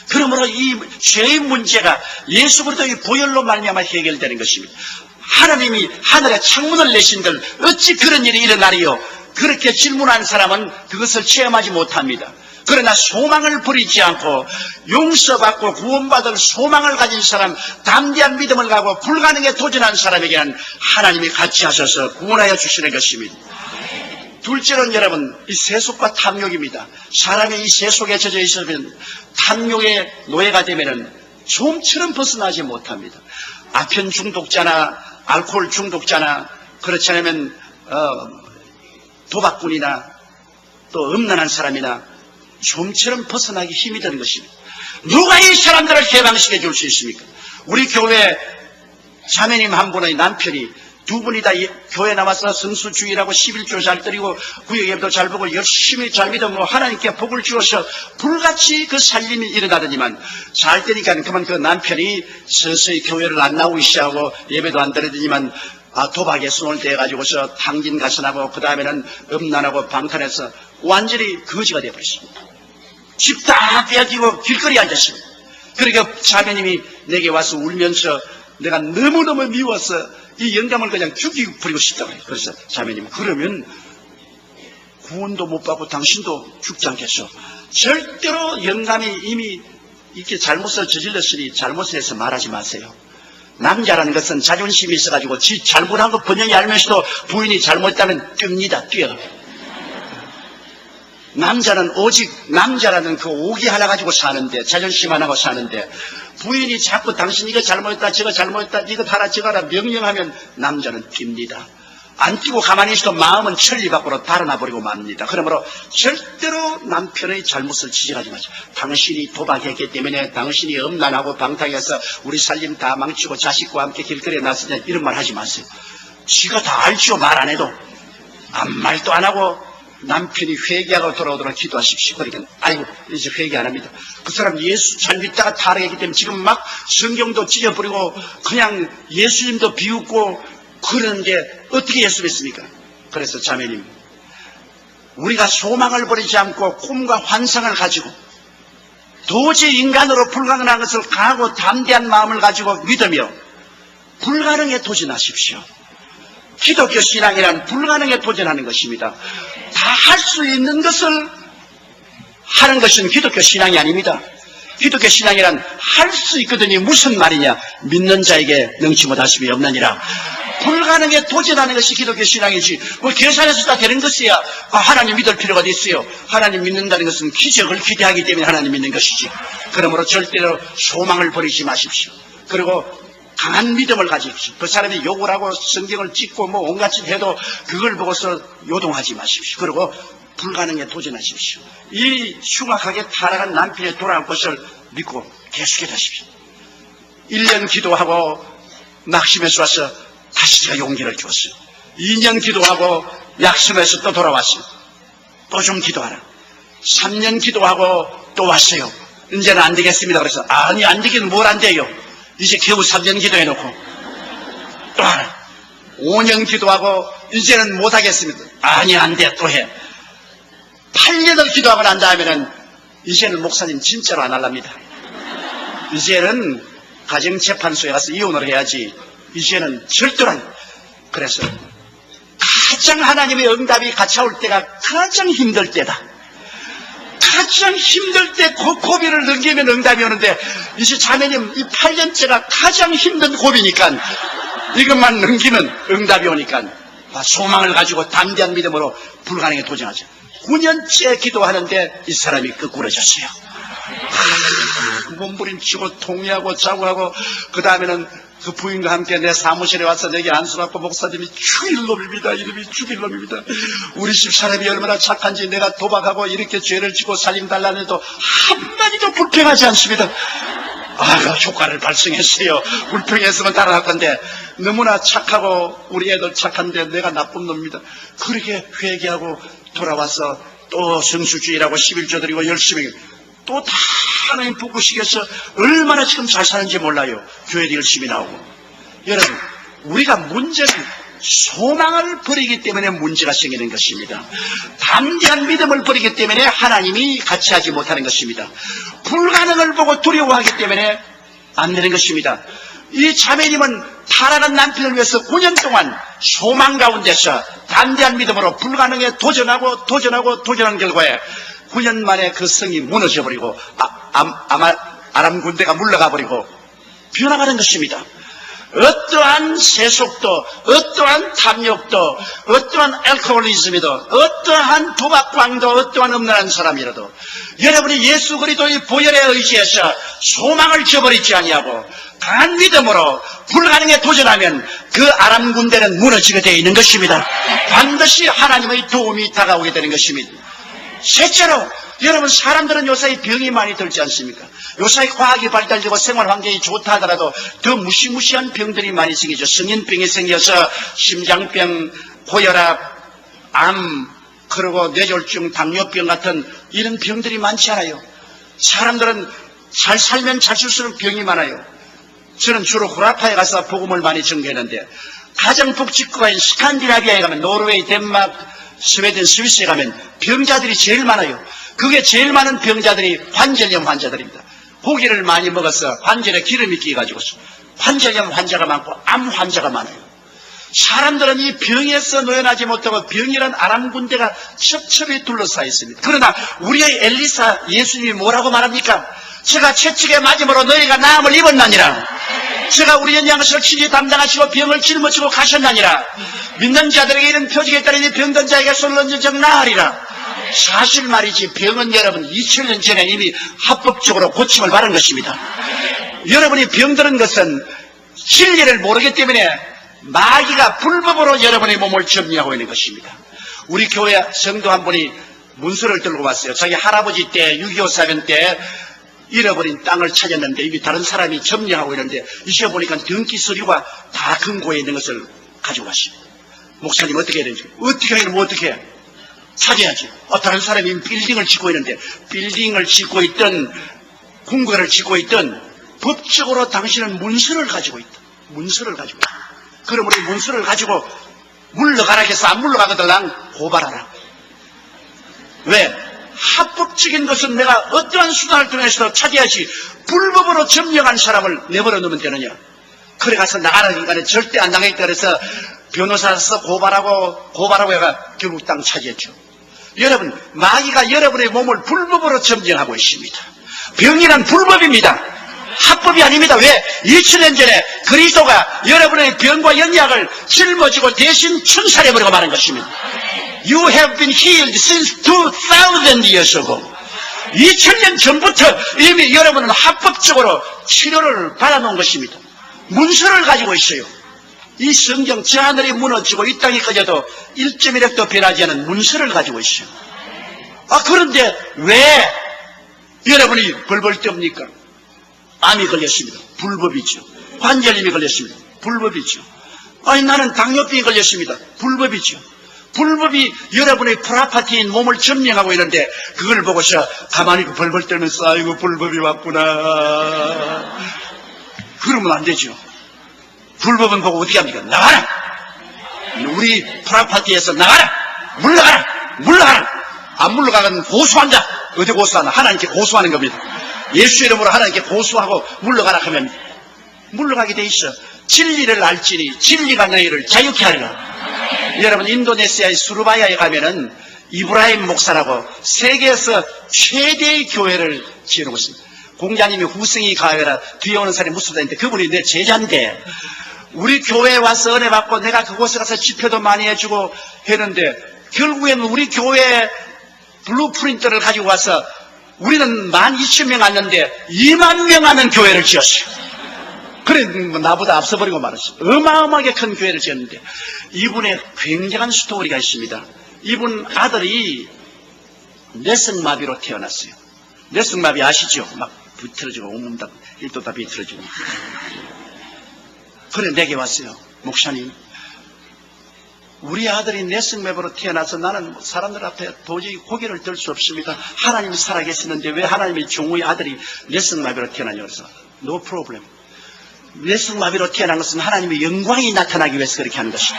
[SPEAKER 2] 그러므로 이 죄의 문제가 예수 그리스도의 보혈로 말미암아 해결되는 것입니다. 하나님이 하늘에 창문을 내신들 어찌 그런 일이 일어나리요? 그렇게 질문한 사람은 그것을 체험하지 못합니다. 그러나 소망을 버리지 않고 용서받고 구원받을 소망을 가진 사람, 담대한 믿음을 가고 불가능에 도전한 사람에게는 하나님이 같이 하셔서 구원하여 주시는 것입니다. 둘째는 여러분, 이 세속과 탐욕입니다. 사람이 이 세속에 젖어 있으면 탐욕의 노예가 되면은 좀처럼 벗어나지 못합니다. 아편 중독자나 알코올 중독자나 그렇지 않으면 도박꾼이나 또 음란한 사람이나 좀처럼 벗어나기 힘이 드는 것입니다. 누가 이 사람들을 해방시켜 줄 수 있습니까? 우리 교회 자매님 한 분의 남편이 두 분이 다 교회 나와서 성수주의라고 11조 잘 드리고 구역예배도 잘 보고 열심히 잘 믿음으로 하나님께 복을 주어서 불같이 그 살림이 일어나더니만 잘 되니까 그만 그 남편이 서서히 교회를 안 나오기 시작하고 예배도 안 드리더니만 도박에 손을 대가지고서 탕진 가선하고 그 다음에는 음란하고 방탄해서 완전히 거지가 되어버렸습니다. 집 다 빼앗기고 길거리에 앉았습니다. 그러니까 자매님이 내게 와서 울면서 내가 너무너무 미워서 이 영감을 그냥 죽이버리고 싶다고 해요. 그래서 자매님, 그러면 구원도 못 받고 당신도 죽지 않겠어? 절대로 영감이 이미 이렇게 잘못을 저질렀으니 잘못을 해서 말하지 마세요. 남자라는 것은 자존심이 있어가지고 지 잘못한 거 번영이 알면서도 부인이 잘못했다면 뜹니다. 뛰어. 남자는 오직 남자라는 그 오기 하나 가지고 사는데, 자존심 하나 가지고 사는데, 부인이 자꾸 당신 이거 잘못했다 저거 잘못했다 이거 하라 저거 하라 명령하면 남자는 뜁니다. 안 뛰고 가만히 있어도 마음은 천리 밖으로 달아나버리고 맙니다. 그러므로 절대로 남편의 잘못을 지적하지 마세요. 당신이 도박했기 때문에 당신이 음란하고 방탕해서 우리 살림 다 망치고 자식과 함께 길거리에 나서냐 이런 말 하지 마세요. 지가 다 알죠. 말 안 해도. 아무 말도 안 하고 남편이 회개하고 돌아오도록 기도하십시오. 그러니까 아이고 이제 회개 안 합니다. 그 사람 예수 잘 믿다가 타락했기 때문에 지금 막 성경도 찢어버리고 그냥 예수님도 비웃고 그러는데 어떻게 예수 믿습니까? 그래서 자매님, 우리가 소망을 버리지 않고 꿈과 환상을 가지고 도저히 인간으로 불가능한 것을 강하고 담대한 마음을 가지고 믿으며 불가능에 도전하십시오. 기독교 신앙이란 불가능에 도전하는 것입니다. 다 할 수 있는 것을 하는 것은 기독교 신앙이 아닙니다. 기독교 신앙이란 할 수 있거든요. 무슨 말이냐? 믿는 자에게 능치 못하심이 없느니라. 불가능에 도전하는 것이 기독교 신앙이지, 뭐 계산해서 다 되는 것이야 하나님 믿을 필요가 있어요. 하나님 믿는다는 것은 기적을 기대하기 때문에 하나님 믿는 것이지. 그러므로 절대로 소망을 버리지 마십시오. 그리고 강한 믿음을 가지십시오. 그 사람이 욕을 하고 성경을 찍고 뭐 온갖 짓 해도 그걸 보고서 요동하지 마십시오. 그리고 불가능에 도전하십시오. 이 흉악하게 타락한 남편의 돌아올 것을 믿고 계속해 가십시오. 1년 기도하고 낙심해서 와서 다시 제가 용기를 주었어요. 2년 기도하고 약속해서 또 돌아왔어요. 또 좀 기도하라. 3년 기도하고 또 왔어요. 이제는 안 되겠습니다. 그래서 아니 안 되긴 뭘 안 돼요. 이제 겨우 3년 기도해놓고 또 하나. 5년 기도하고 이제는 못하겠습니다. 아니 안 돼 또 해. 8년을 기도하고 난 다음에는 이제는 목사님 진짜로 안 할랍니다. 이제는 가정재판소에 가서 이혼을 해야지. 이제는 절대로 안. 그래서 가장 하나님의 응답이 같이 올 때가 가장 힘들 때다. 가장 힘들 때 그 고비를 넘기면 응답이 오는데, 이제 자매님 이 8년째가 가장 힘든 고비니까 이것만 넘기면 응답이 오니까 소망을 가지고 담대한 믿음으로 불가능에 도전하죠. 9년째 기도하는데 이 사람이 끄꾸러졌어요. 몸부림치고 통회하고 자고 하고, 그 다음에는 그 부인과 함께 내 사무실에 와서 내게 안수받고, 목사님이 죽일 놈입니다. 이름이 죽일 놈입니다. 우리 집 사람이 얼마나 착한지, 내가 도박하고 이렇게 죄를 지고 살림 달라는 해도 한마디도 불평하지 않습니다. 효과를 발생했어요. 불평했으면 따라할 건데, 너무나 착하고 우리 애들 착한데 내가 나쁜 놈입니다. 그렇게 회개하고 돌아와서 또 성수주의라고 11조 드리고 열심히 또 다 하나님 부끄시겠어. 얼마나 지금 잘 사는지 몰라요. 교회도 열심히 나오고. 여러분, 우리가 문제는 소망을 버리기 때문에 문제가 생기는 것입니다. 담대한 믿음을 버리기 때문에 하나님이 같이 하지 못하는 것입니다. 불가능을 보고 두려워하기 때문에 안 되는 것입니다. 이 자매님은 타락한 남편을 위해서 9년 동안 소망 가운데서 담대한 믿음으로 불가능에 도전한 결과에 9년 만에 그 성이 무너져버리고 아람 군대가 물러가버리고 변화가는 것입니다. 어떠한 세속도, 어떠한 탐욕도, 어떠한 알코올리즘이도, 어떠한 도박광도, 어떠한 음란한 사람이라도 여러분이 예수 그리스도의 보혈에 의지해서 소망을 저버리지 아니하고 강한 믿음으로 불가능에 도전하면 그 아람 군대는 무너지게 되어 있는 것입니다. 반드시 하나님의 도움이 다가오게 되는 것입니다. 셋째로, 여러분, 사람들은 요사이 병이 많이 들지 않습니까? 요사이 과학이 발달되고 생활 환경이 좋다 하더라도 더 무시무시한 병들이 많이 생기죠. 성인병이 생겨서 심장병, 고혈압, 암, 그리고 뇌졸중, 당뇨병 같은 이런 병들이 많지 않아요. 사람들은 잘 살면 잘 살수록 병이 많아요. 저는 주로 후라파에 가서 복음을 많이 전개했는데, 가장 북측국가인 스칸디나비아에 가면, 노르웨이, 덴마크, 스웨덴, 스위스에 가면 병자들이 제일 많아요. 그게 제일 많은 병자들이 관절염 환자들입니다. 고기를 많이 먹어서 관절에 기름이 끼어가지고 관절염 환자가 많고 암 환자가 많아요. 사람들은 이 병에서 노연하지 못하고 병이란 아람 군대가 첩첩이 둘러싸여 있습니다. 그러나 우리의 엘리사 예수님이 뭐라고 말합니까? 제가 채찍에 맞음으로 너희가 나음을 입었나니라. 제가 우리의 양식을 친히 담당하시고 병을 짊어지고 가셨나니라. 믿는 자들에게 이런 표적이 있다니 병든 자에게 손을 얹은 적 나으리라. 사실 말이지, 병은 여러분 2000년 전에 이미 합법적으로 고침을 받은 것입니다. 여러분이 병드는 것은 진리를 모르기 때문에 마귀가 불법으로 여러분의 몸을 점령하고 있는 것입니다. 우리 교회 성도 한 분이 문서를 들고 왔어요. 자기 할아버지 때 6.25 사변 때 잃어버린 땅을 찾았는데 이게 다른 사람이 점령하고 있는데 이제 보니까 등기 서류가 다 금고에 있는 것을 가지고 왔습니다. 목사님 어떻게 해야 되는지. 어떻게 하면 어떻게 해? 찾아야지. 다른 사람이 빌딩을 짓고 있는데 빌딩을 짓고 있던 궁궐을 짓고 있던 법적으로 당신은 문서를 가지고 있다. 문서를 가지고 있다. 그러므로 이 문서를 가지고 물러가라 해서 안 물러가거든 난 고발하라. 왜? 합법적인 것은 내가 어떠한 수단을 통해서 찾아야지 불법으로 점령한 사람을 내버려 놓으면 되느냐. 그래 가서 나가는 인간은 절대 안 당하겠다 그래서 변호사로서 고발하고 해가 결국 땅 차지했죠. 여러분, 마귀가 여러분의 몸을 불법으로 점령하고 있습니다. 병이란 불법입니다. 합법이 아닙니다. 왜? 2000년 전에 그리스도가 여러분의 병과 연약을 짊어지고 대신 천살해버리고 마는 것입니다. You have been healed since 2000 years ago. 2000년 전부터 이미 여러분은 합법적으로 치료를 받아놓은 것입니다. 문서를 가지고 있어요. 이 성경 저 하늘이 무너지고 이 땅이 꺼져도 1.1획도 변하지 않은 문서를 가지고 있어요. 그런데 왜 여러분이 벌벌 떱니까? 암이 걸렸습니다. 불법이죠. 관절염이 걸렸습니다. 불법이죠. 나는 당뇨병이 걸렸습니다. 불법이죠. 불법이 여러분의 프라파티인 몸을 점령하고 있는데 그걸 보고서 가만히 벌벌 떨면서 아이고 불법이 왔구나. 그러면 안 되죠. 불법은 보고 어떻게 합니까? 나가라! 우리 프라파티에서 나가라! 물러가라! 안 물러가면 고소한다. 어디 고소하나? 하나님께 고소하는 겁니다. 예수 이름으로 하나님께 고소하고 물러가라 하면 물러가게 돼 있어. 진리를 알지니 진리가 너희를 자유케 하리라. 여러분 인도네시아의 수르바야에 가면은 이브라임 목사라고 세계에서 최대의 교회를 지어놓고 있습니다. 공자님이 후승이 가해라 뒤에 오는 사람이 무수다는데 그분이 내 제자인데 우리 교회에 와서 은혜 받고 내가 그곳에 가서 집회도 많이 해주고 했는데 결국에는 우리 교회 블루프린트를 가지고 와서 우리는 12,000명 왔는데 20,000명 하는 교회를 지었어요. 그래 나보다 앞서버리고 말았어요. 어마어마하게 큰 교회를 지었는데 이분의 굉장한 스토리가 있습니다. 이분 아들이 뇌성마비로 태어났어요. 뇌성마비 아시죠? 막 비틀어지고 온몸 다 일도 다 비틀어지고. 그래 내게 왔어요. 목사님, 우리 아들이 뇌성마비로 태어나서 나는 사람들 앞에 도저히 고개를 들 수 없습니다. 하나님이 살아계시는데 왜 하나님의 종의 아들이 뇌성마비로 태어나냐고 해서 no problem. 뇌성마비로 태어난 것은 하나님의 영광이 나타나기 위해서 그렇게 하는 것이다.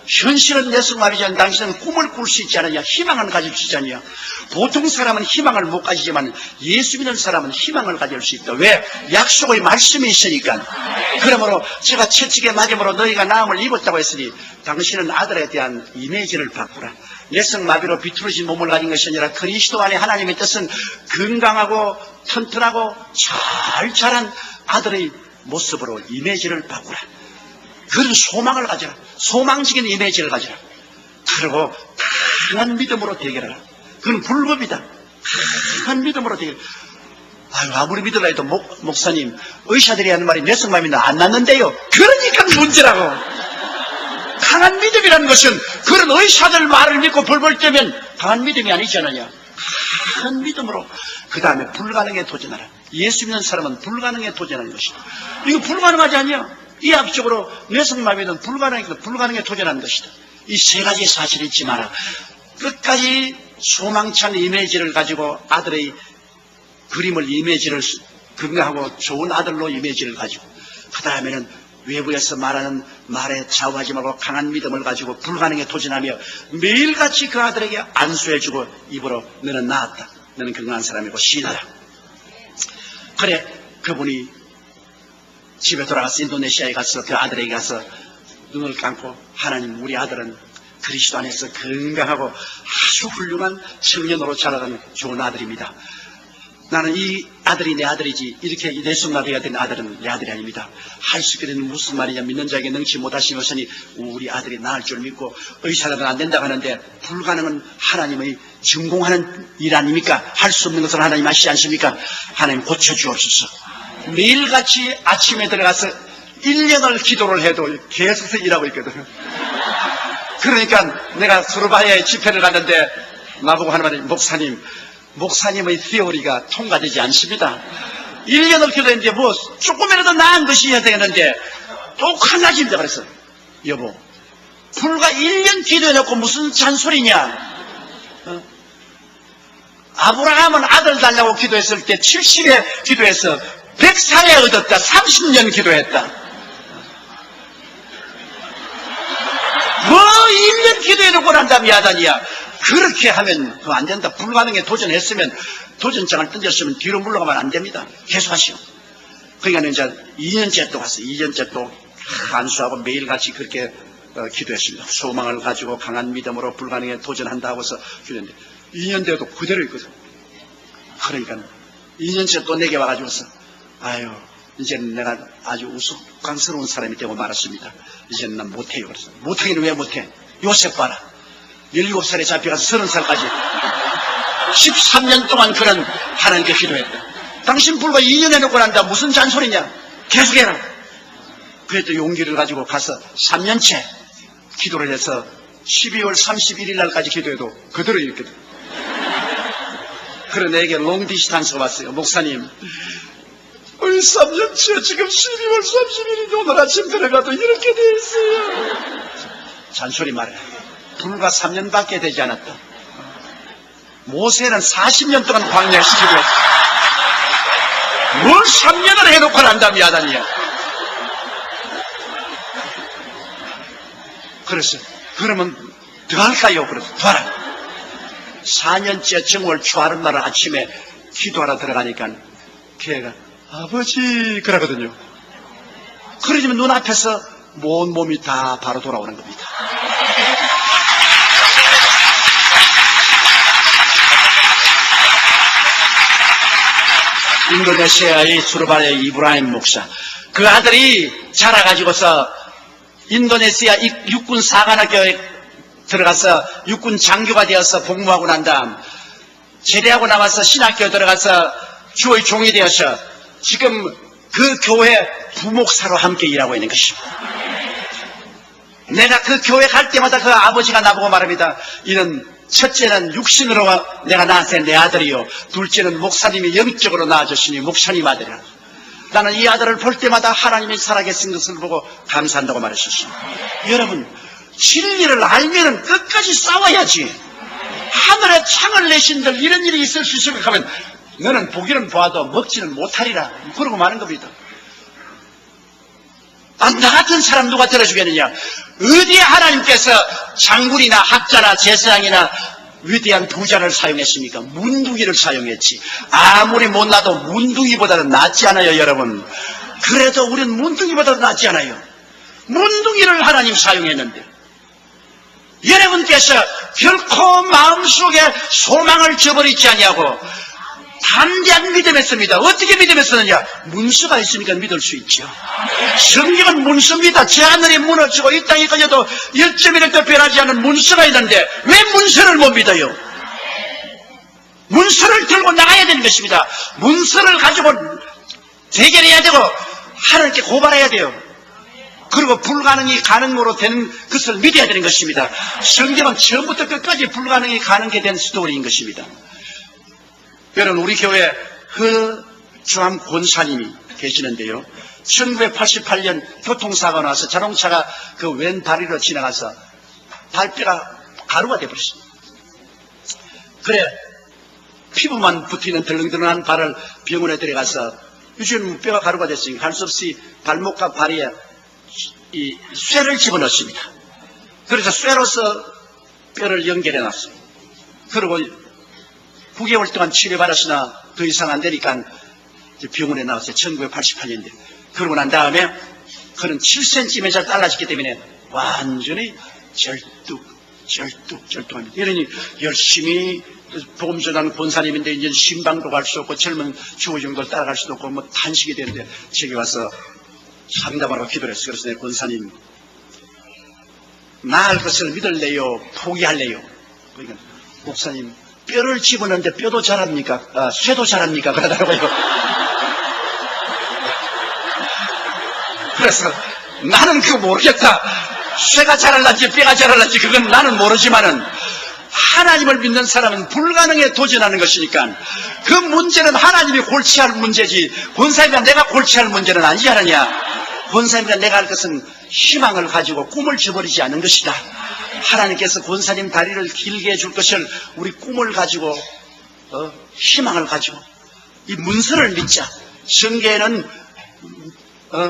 [SPEAKER 2] 현실은 뇌성마비지만 당신은 꿈을 꿀 수 있지 않느냐, 희망을 가질 수 있지 않느냐. 보통 사람은 희망을 못 가지지만 예수 믿는 사람은 희망을 가질 수 있다. 왜? 약속의 말씀이 있으니까. 그러므로 제가 채찍에 맞음으로 너희가 나음을 입었다고 했으니 당신은 아들에 대한 이미지를 바꾸라. 뇌성마비로 비틀어진 몸을 가진 것이 아니라 그리스도 안에 하나님의 뜻은 건강하고 튼튼하고 잘 자란 아들의 모습으로 이미지를 바꾸라. 그런 소망을 가져라. 소망적인 이미지를 가져라. 그리고 강한 믿음으로 대결하라. 그건 불법이다. 강한 믿음으로 대결. 아유, 아무리 믿으라 해도 목사님, 의사들이 하는 말이 뇌성마비는 안 낫는데요. 그러니까 문제라고. 강한 믿음이라는 것은 그런 의사들 말을 믿고 벌벌 떼면 강한 믿음이 아니잖아요. 강한 믿음으로 그 다음에 불가능에 도전하라. 예수 믿는 사람은 불가능에 도전하는 것이다. 이거 불가능하지 않냐? 이학적으로 뇌성마비는 불가능에 도전하는 것이다. 이 세 가지 사실을 잊지 마라. 끝까지 소망찬 이미지를 가지고 아들의 그림을 이미지를 건강하고 좋은 아들로 이미지를 가지고 그 다음에는 외부에서 말하는 말에 좌우하지 말고 강한 믿음을 가지고 불가능에 도전하며 매일같이 그 아들에게 안수해주고 입으로 너는 나았다. 너는 건강한 사람이고 신하라. 그래 그분이 집에 돌아가서 인도네시아에 가서 그 아들에게 가서 눈을 감고 하나님 우리 아들은 그리스도 안에서 건강하고 아주 훌륭한 청년으로 자라가는 좋은 아들입니다. 나는 이 아들이 내 아들이지 이렇게 뇌성마비가 된 아들은 내 아들이 아닙니다. 할 수 있게 되는 무슨 말이냐. 믿는 자에게 능치 못하신 것이니 우리 아들이 나을 줄 믿고 의사들은 안 된다고 하는데 불가능은 하나님의 전공하는 일 아닙니까? 할 수 없는 것을 하나님 아시지 않습니까? 하나님 고쳐주옵소서. 매일같이 아침에 들어가서 1년을 기도를 해도 계속해서 일하고 있거든요. 그러니까 내가 수르바야에 집회를 갔는데 나보고 하는 말이 목사님의 티오리가 통과되지 않습니다. 1년을 기도했는데 뭐 조금이라도 나은 것이 해야 되겠는데 꼭 한 가지입니다. 그래서 여보 불과 1년 기도해놓고 무슨 잔소리냐. 아브라함은 아들 달라고 기도했을 때 70에 기도해서 100살에 얻었다. 30년 기도했다. 뭐 1년 기도해놓고 난 다음에 야단이야. 그렇게 하면 그거 안 된다. 불가능에 도전했으면 도전장을 던졌으면 뒤로 물러가면 안 됩니다. 계속 하시오. 그러니까 이제 2년째 또 갔어요. 2년째 또 안수하고 매일같이 그렇게 기도했습니다. 소망을 가지고 강한 믿음으로 불가능에 도전한다고 해서 기도했는데 2년 돼도 그대로 있거든. 그러니까 2년째 또 내게 와가지고서 아유 이제는 내가 아주 우스꽝스러운 사람이 되고 말았습니다. 이제는 난 못해요. 그래서 못하기는 왜 못해? 요셉 봐라. 17살에 잡혀가서 30살까지 13년 동안 그런 하나님께 기도했다. 당신 불과 2년 해놓고 난다. 무슨 잔소리냐. 계속해라. 그래도 용기를 가지고 가서 3년째 기도를 해서 12월 31일 날까지 기도해도 그대로 있거든. 그래 내게 롱디스탄스가 왔어요. 목사님 3년째 지금 12월 31일이 오늘 아침 들어가도 이렇게 돼 있어요. 잔소리 말해. 불과 3년밖에 되지 않았다. 모세는 40년 동안 광야에서 기도했어. 뭘 3년을 해놓고 난다며 야단이야. 그래서 그러면 더 할까요? 그래서 더 하라. 4년째 정월 초하는 날 아침에 기도하러 들어가니까 걔가 아버지 그러거든요. 그러지만 눈앞에서 온 몸이 다 바로 돌아오는 겁니다. 인도네시아의 수르바의 이브라임 목사. 그 아들이 자라가지고서 인도네시아 육군 사관학교에 들어가서 육군 장교가 되어서 복무하고 난 다음 제대하고 나와서 신학교에 들어가서 주의 종이 되어서 지금 그 교회 부목사로 함께 일하고 있는 것입니다. 내가 그 교회 갈 때마다 그 아버지가 나보고 말합니다. 이는 첫째는 육신으로 내가 낳았을 내 아들이요, 둘째는 목사님이 영적으로 낳아주시니 목사님 아들이라. 나는 이 아들을 볼 때마다 하나님이 살아계신 것을 보고 감사한다고 말했었습니다. 여러분, 진리를 알면은 끝까지 싸워야지. 하늘에 창을 내신들 이런 일이 있을 수 있을 것 하면 너는 보기는 보아도 먹지는 못하리라, 그러고 마는 겁니다. 나 같은 사람 누가 들어주겠느냐? 어디에 하나님께서 장군이나 학자나 제사장이나 위대한 부자를 사용했습니까? 문둥이를 사용했지. 아무리 못나도 문둥이보다는 낫지 않아요, 여러분. 그래도 우리는 문둥이보다도 낫지 않아요. 문둥이를 하나님 사용했는데 여러분께서 결코 마음속에 소망을 저버리지 아니하고 담대한 믿음했습니다. 어떻게 믿음했었느냐? 문서가 있으니까 믿을 수 있죠. 성경은 문서입니다. 제 하늘이 무너지고 이 땅이 꺼져도 1.1도 변하지 않은 문서가 있는데 왜 문서를 못 믿어요? 문서를 들고 나가야 되는 것입니다. 문서를 가지고 대결해야 되고 하나님께 고발해야 돼요. 그리고 불가능이 가능으로 되는 것을 믿어야 되는 것입니다. 성경은 처음부터 끝까지 불가능이 가능하게 된 스토리인 것입니다. 여러분, 우리 교회 허주함 권사님이 계시는데요. 1988년 교통사고가 나서 자동차가 그 왼 다리로 지나가서 발뼈가 가루가 되어버렸습니다. 그래 피부만 붙이는 덜렁덜렁한 발을 병원에 들어가서 요즘 뼈가 가루가 됐으니까 할 수 없이 발목과 발에 이 쇠를 집어넣습니다. 그래서 쇠로서 뼈를 연결해 놨어요. 그리고 9개월 동안 치료받았으나 더 이상 안 되니까 병원에 나왔어요. 1988년대. 그러고 난 다음에 그는 7cm 달라졌기 때문에 완전히 절뚝합니다. 이러니 열심히 복음 전하는 권사님인데 이제 신방도 갈 수 없고 젊은 주의 정도 따라갈 수도 없고 뭐 탄식이 되는데 제게 와서 상담하라고 기도를 했어요. 그래서 내 권사님, 나을 것을 믿을래요? 포기할래요? 그러니까 목사님, 뼈를 집어넣는데 뼈도 자랍니까? 쇠도 자랍니까? 그러더라고요. 그래서 나는 그거 모르겠다. 쇠가 자랄란지 뼈가 자랄란지 그건 나는 모르지만은 하나님을 믿는 사람은 불가능에 도전하는 것이니까 그 문제는 하나님이 골치할 문제지 권사님과 내가 골치할 문제는 아니지 않느냐. 권사님과 내가 할 것은 희망을 가지고 꿈을 저버리지 않는 것이다. 하나님께서 권사님 다리를 길게 해줄 것을 우리 꿈을 가지고 희망을 가지고 이 문서를 믿자. 성경에는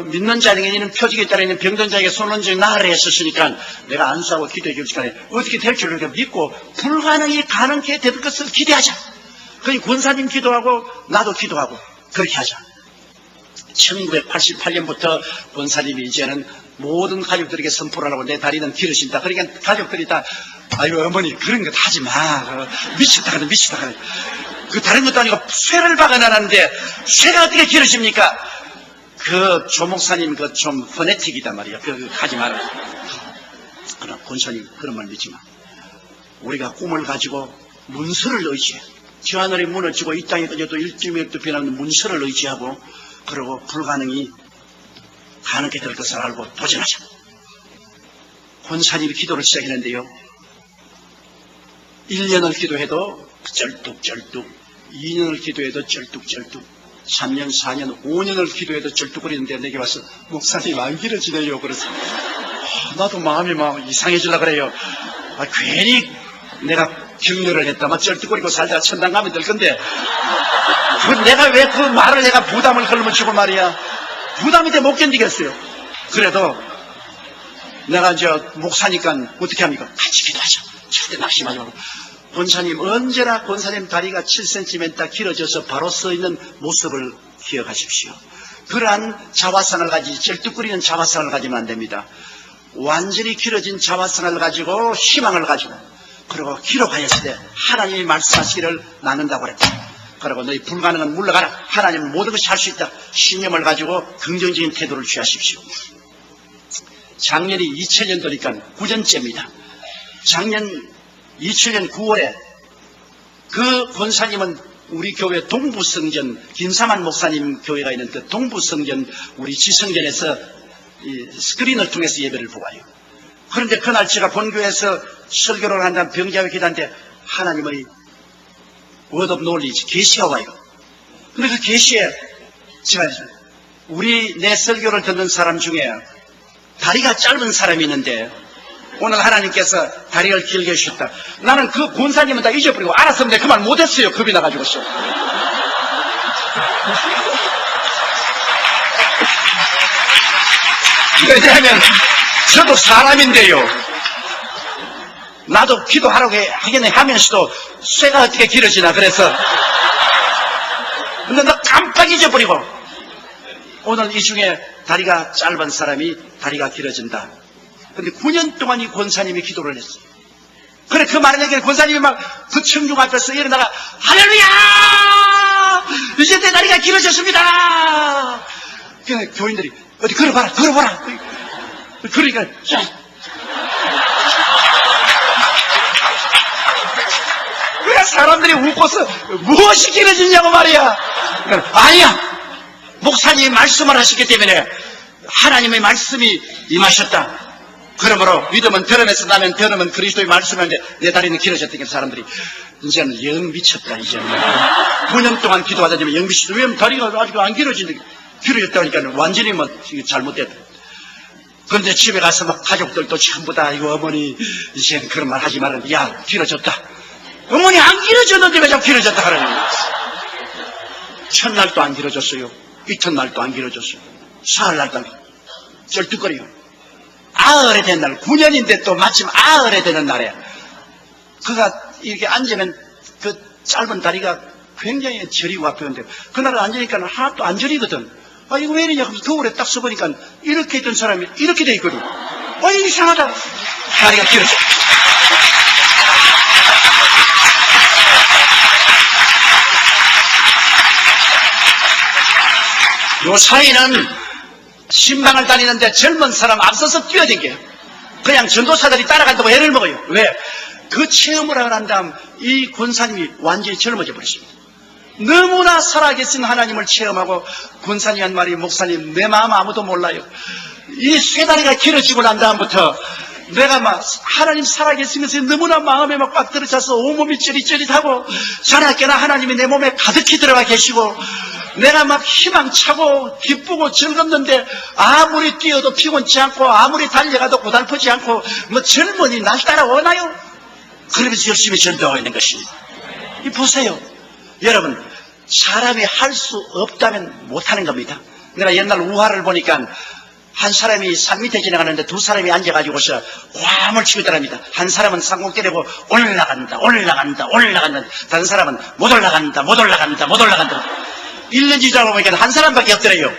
[SPEAKER 2] 믿는 자에게는 표적에 따르는 병든 자에게 손은 즉 나으라 했었으니까 내가 안수하고 기도해 줄 시간에 어떻게 될 줄 믿고 불가능이 가능케 될 것을 기대하자. 그러니 권사님 기도하고 나도 기도하고 그렇게 하자. 1988년부터 권사님이 이제는 모든 가족들에게 선포를 하고 내 다리는 길어진다. 그러니까 가족들이 다 아유 어머니 그런 거 하지 마. 미쳤다 그래 미쳤다 그래. 그 다른 것도 아니고 쇠를 박아놨는데 쇠가 어떻게 길어집니까? 그 조목사님 그 좀 퍼네틱이단 말이야. 그 하지 마라. 그러나 권사님 그런 말 믿지 마. 우리가 꿈을 가지고 문서를 의지해. 저 하늘이 무너지고 이 땅에 꺼져도 1.1도 변하는 문서를 의지하고 그리고 불가능이 가능하게 될 것을 알고 도전하자. 권사님이 기도를 시작했는데요. 1년을 기도해도 쩔뚝쩔뚝, 2년을 기도해도 쩔뚝쩔뚝, 3년, 4년, 5년을 기도해도 쩔뚝거리는데 내게 와서 목사님 안 길어지네요. 그래서 나도 마음이 막 이상해지려고 그래요. 괜히 내가 격려를 했다만 쩔뚝거리고 살다가 천당 가면 될 건데 내가 왜 그 말을 내가 부담을 걸면치고 말이야. 부담이 돼 못 견디겠어요. 그래도 내가 이제 목사니까 어떻게 합니까? 같이 기도하자. 절대 낙심하지 말고. 권사님 언제나 권사님 다리가 7cm 길어져서 바로 서 있는 모습을 기억하십시오. 그러한 자화상을 가지지 쩔뚝거리는 자화상을 가지면 안 됩니다. 완전히 길어진 자화상을 가지고 희망을 가지고 그리고 기록하였을 때 하나님이 말씀하시기를 나눈다고 그랬다. 그리고 너희 불가능은 물러가라. 하나님은 모든 것이 할 수 있다. 신념을 가지고 긍정적인 태도를 취하십시오. 작년이 2000년도니까 9년째입니다. 작년 2000년 9월에 그 권사님은 우리 교회 동부성전, 김사만 목사님 교회가 있는 그 동부성전 우리 지성전에서 스크린을 통해서 예배를 보아요. 그런데 그날 제가 본교에서 설교를 한다면 병자회 기도한테 하나님의 word of knowledge, 계시가 와요. 근데 그 계시에 제가 내 설교를 듣는 사람 중에 다리가 짧은 사람이 있는데 오늘 하나님께서 다리를 길게 해주셨다. 나는 그 권사님은 다 잊어버리고 알았으면 내가 그 말 못했어요. 겁이 나가지고서. 왜냐하면 저도 사람인데요. 나도 기도하라고 하긴 하면서도 쇠가 어떻게 길어지나 그래서 근데 나 깜빡 잊어버리고 오늘 이 중에 다리가 짧은 사람이 다리가 길어진다. 근데 9년 동안 이 권사님이 기도를 했어요. 그래 그 말을 얘기해 권사님이 막 그 청중 앞에서 일어나가 할렐루야! 이제 내 다리가 길어졌습니다. 그 교인들이 어디 걸어봐라 걸어봐라. 그러니까 그러니까 사람들이 웃고서 무엇이 길어지냐고 말이야. 그러니까 아니야. 목사님이 말씀을 하셨기 때문에 하나님의 말씀이 임하셨다. 그러므로 믿음은 들음에서 나면 들음은 그리스도의 말씀인데 내 다리는 길어졌다니까 사람들이 이제는 영 미쳤다. 이제는 9년 동안 기도하다니면 영 미쳤다. 왜 다리가 아직 안 길어진다. 길어졌다니까 완전히 뭐 잘못됐다. 그런데 집에 가서 막 가족들도 전부 다 이거 어머니 이제 그런 말 하지 말라. 야 길어졌다. 어머니 안 길어졌는데 왜 자꾸 길어졌다 하라는 거야. 첫날도 안 길어졌어요. 이튿날도 안 길어졌어요. 사흘날도 안 길어졌어요. 쩔뚝거려요. 아흘에 된 날, 9년인데 또 마침 아흘에 되는 날에 그가 이렇게 앉으면 그 짧은 다리가 굉장히 저리고 아프는데 그날은 앉으니까 하나도 안 저리거든. 아 이거 왜 이러냐 하면서 거울에 딱 써보니까 이렇게 있던 사람이 이렇게 돼 있거든. 아 이거 이상하다. 다리가 길어져. 요 사이는 신방을 다니는데 젊은 사람 앞서서 뛰어댕겨요. 그냥 전도사들이 따라간다고 애를 먹어요. 왜? 그 체험을 하고 난 다음 이 권사님이 완전히 젊어져 버렸습니다. 너무나 살아계신 하나님을 체험하고 권사님 한 말이 목사님 내 마음 아무도 몰라요. 이 쇠다리가 길어지고 난 다음부터 내가 막 하나님 살아계시면서 너무나 마음에 막 꽉 들어차서 온몸이 쩌릿쩌릿하고 자나깨나 하나님이 내 몸에 가득히 들어가 계시고 내가 막 희망차고 기쁘고 즐겁는데 아무리 뛰어도 피곤치 않고 아무리 달려가도 고달프지 않고 뭐 젊은이 날 따라오나요? 그러면서 열심히 전도하고 있는 것입니다. 이 보세요. 여러분 사람이 할 수 없다면 못하는 겁니다. 내가 옛날 우화를 보니까 한 사람이 산 밑에 지나가는데 두 사람이 앉아가지고서 화음을 치고 있더랍니다. 한 사람은 상공 때리고 올라간다 올라간다 올라간다. 다른 사람은 못 올라간다 못 올라간다 못 올라간다. 1년 지나고 보니까 한 사람밖에 없더래요.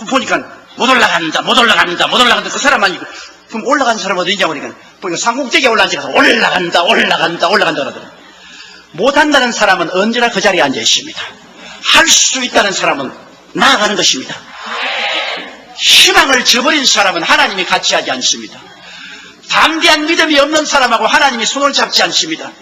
[SPEAKER 2] 보니까 못 올라간다 못 올라간다 못 올라간다. 그 사람만 있고 그럼 올라간 사람은 어디 있냐고 보니까 보니까 상공대기에 올라앉아서 올라간다 올라간다 올라간다 그러더라고요. 못한다는 사람은 언제나 그 자리에 앉아 있습니다. 할 수 있다는 사람은 나아가는 것입니다. 희망을 저버린 사람은 하나님이 같이 하지 않습니다. 담대한 믿음이 없는 사람하고 하나님이 손을 잡지 않습니다.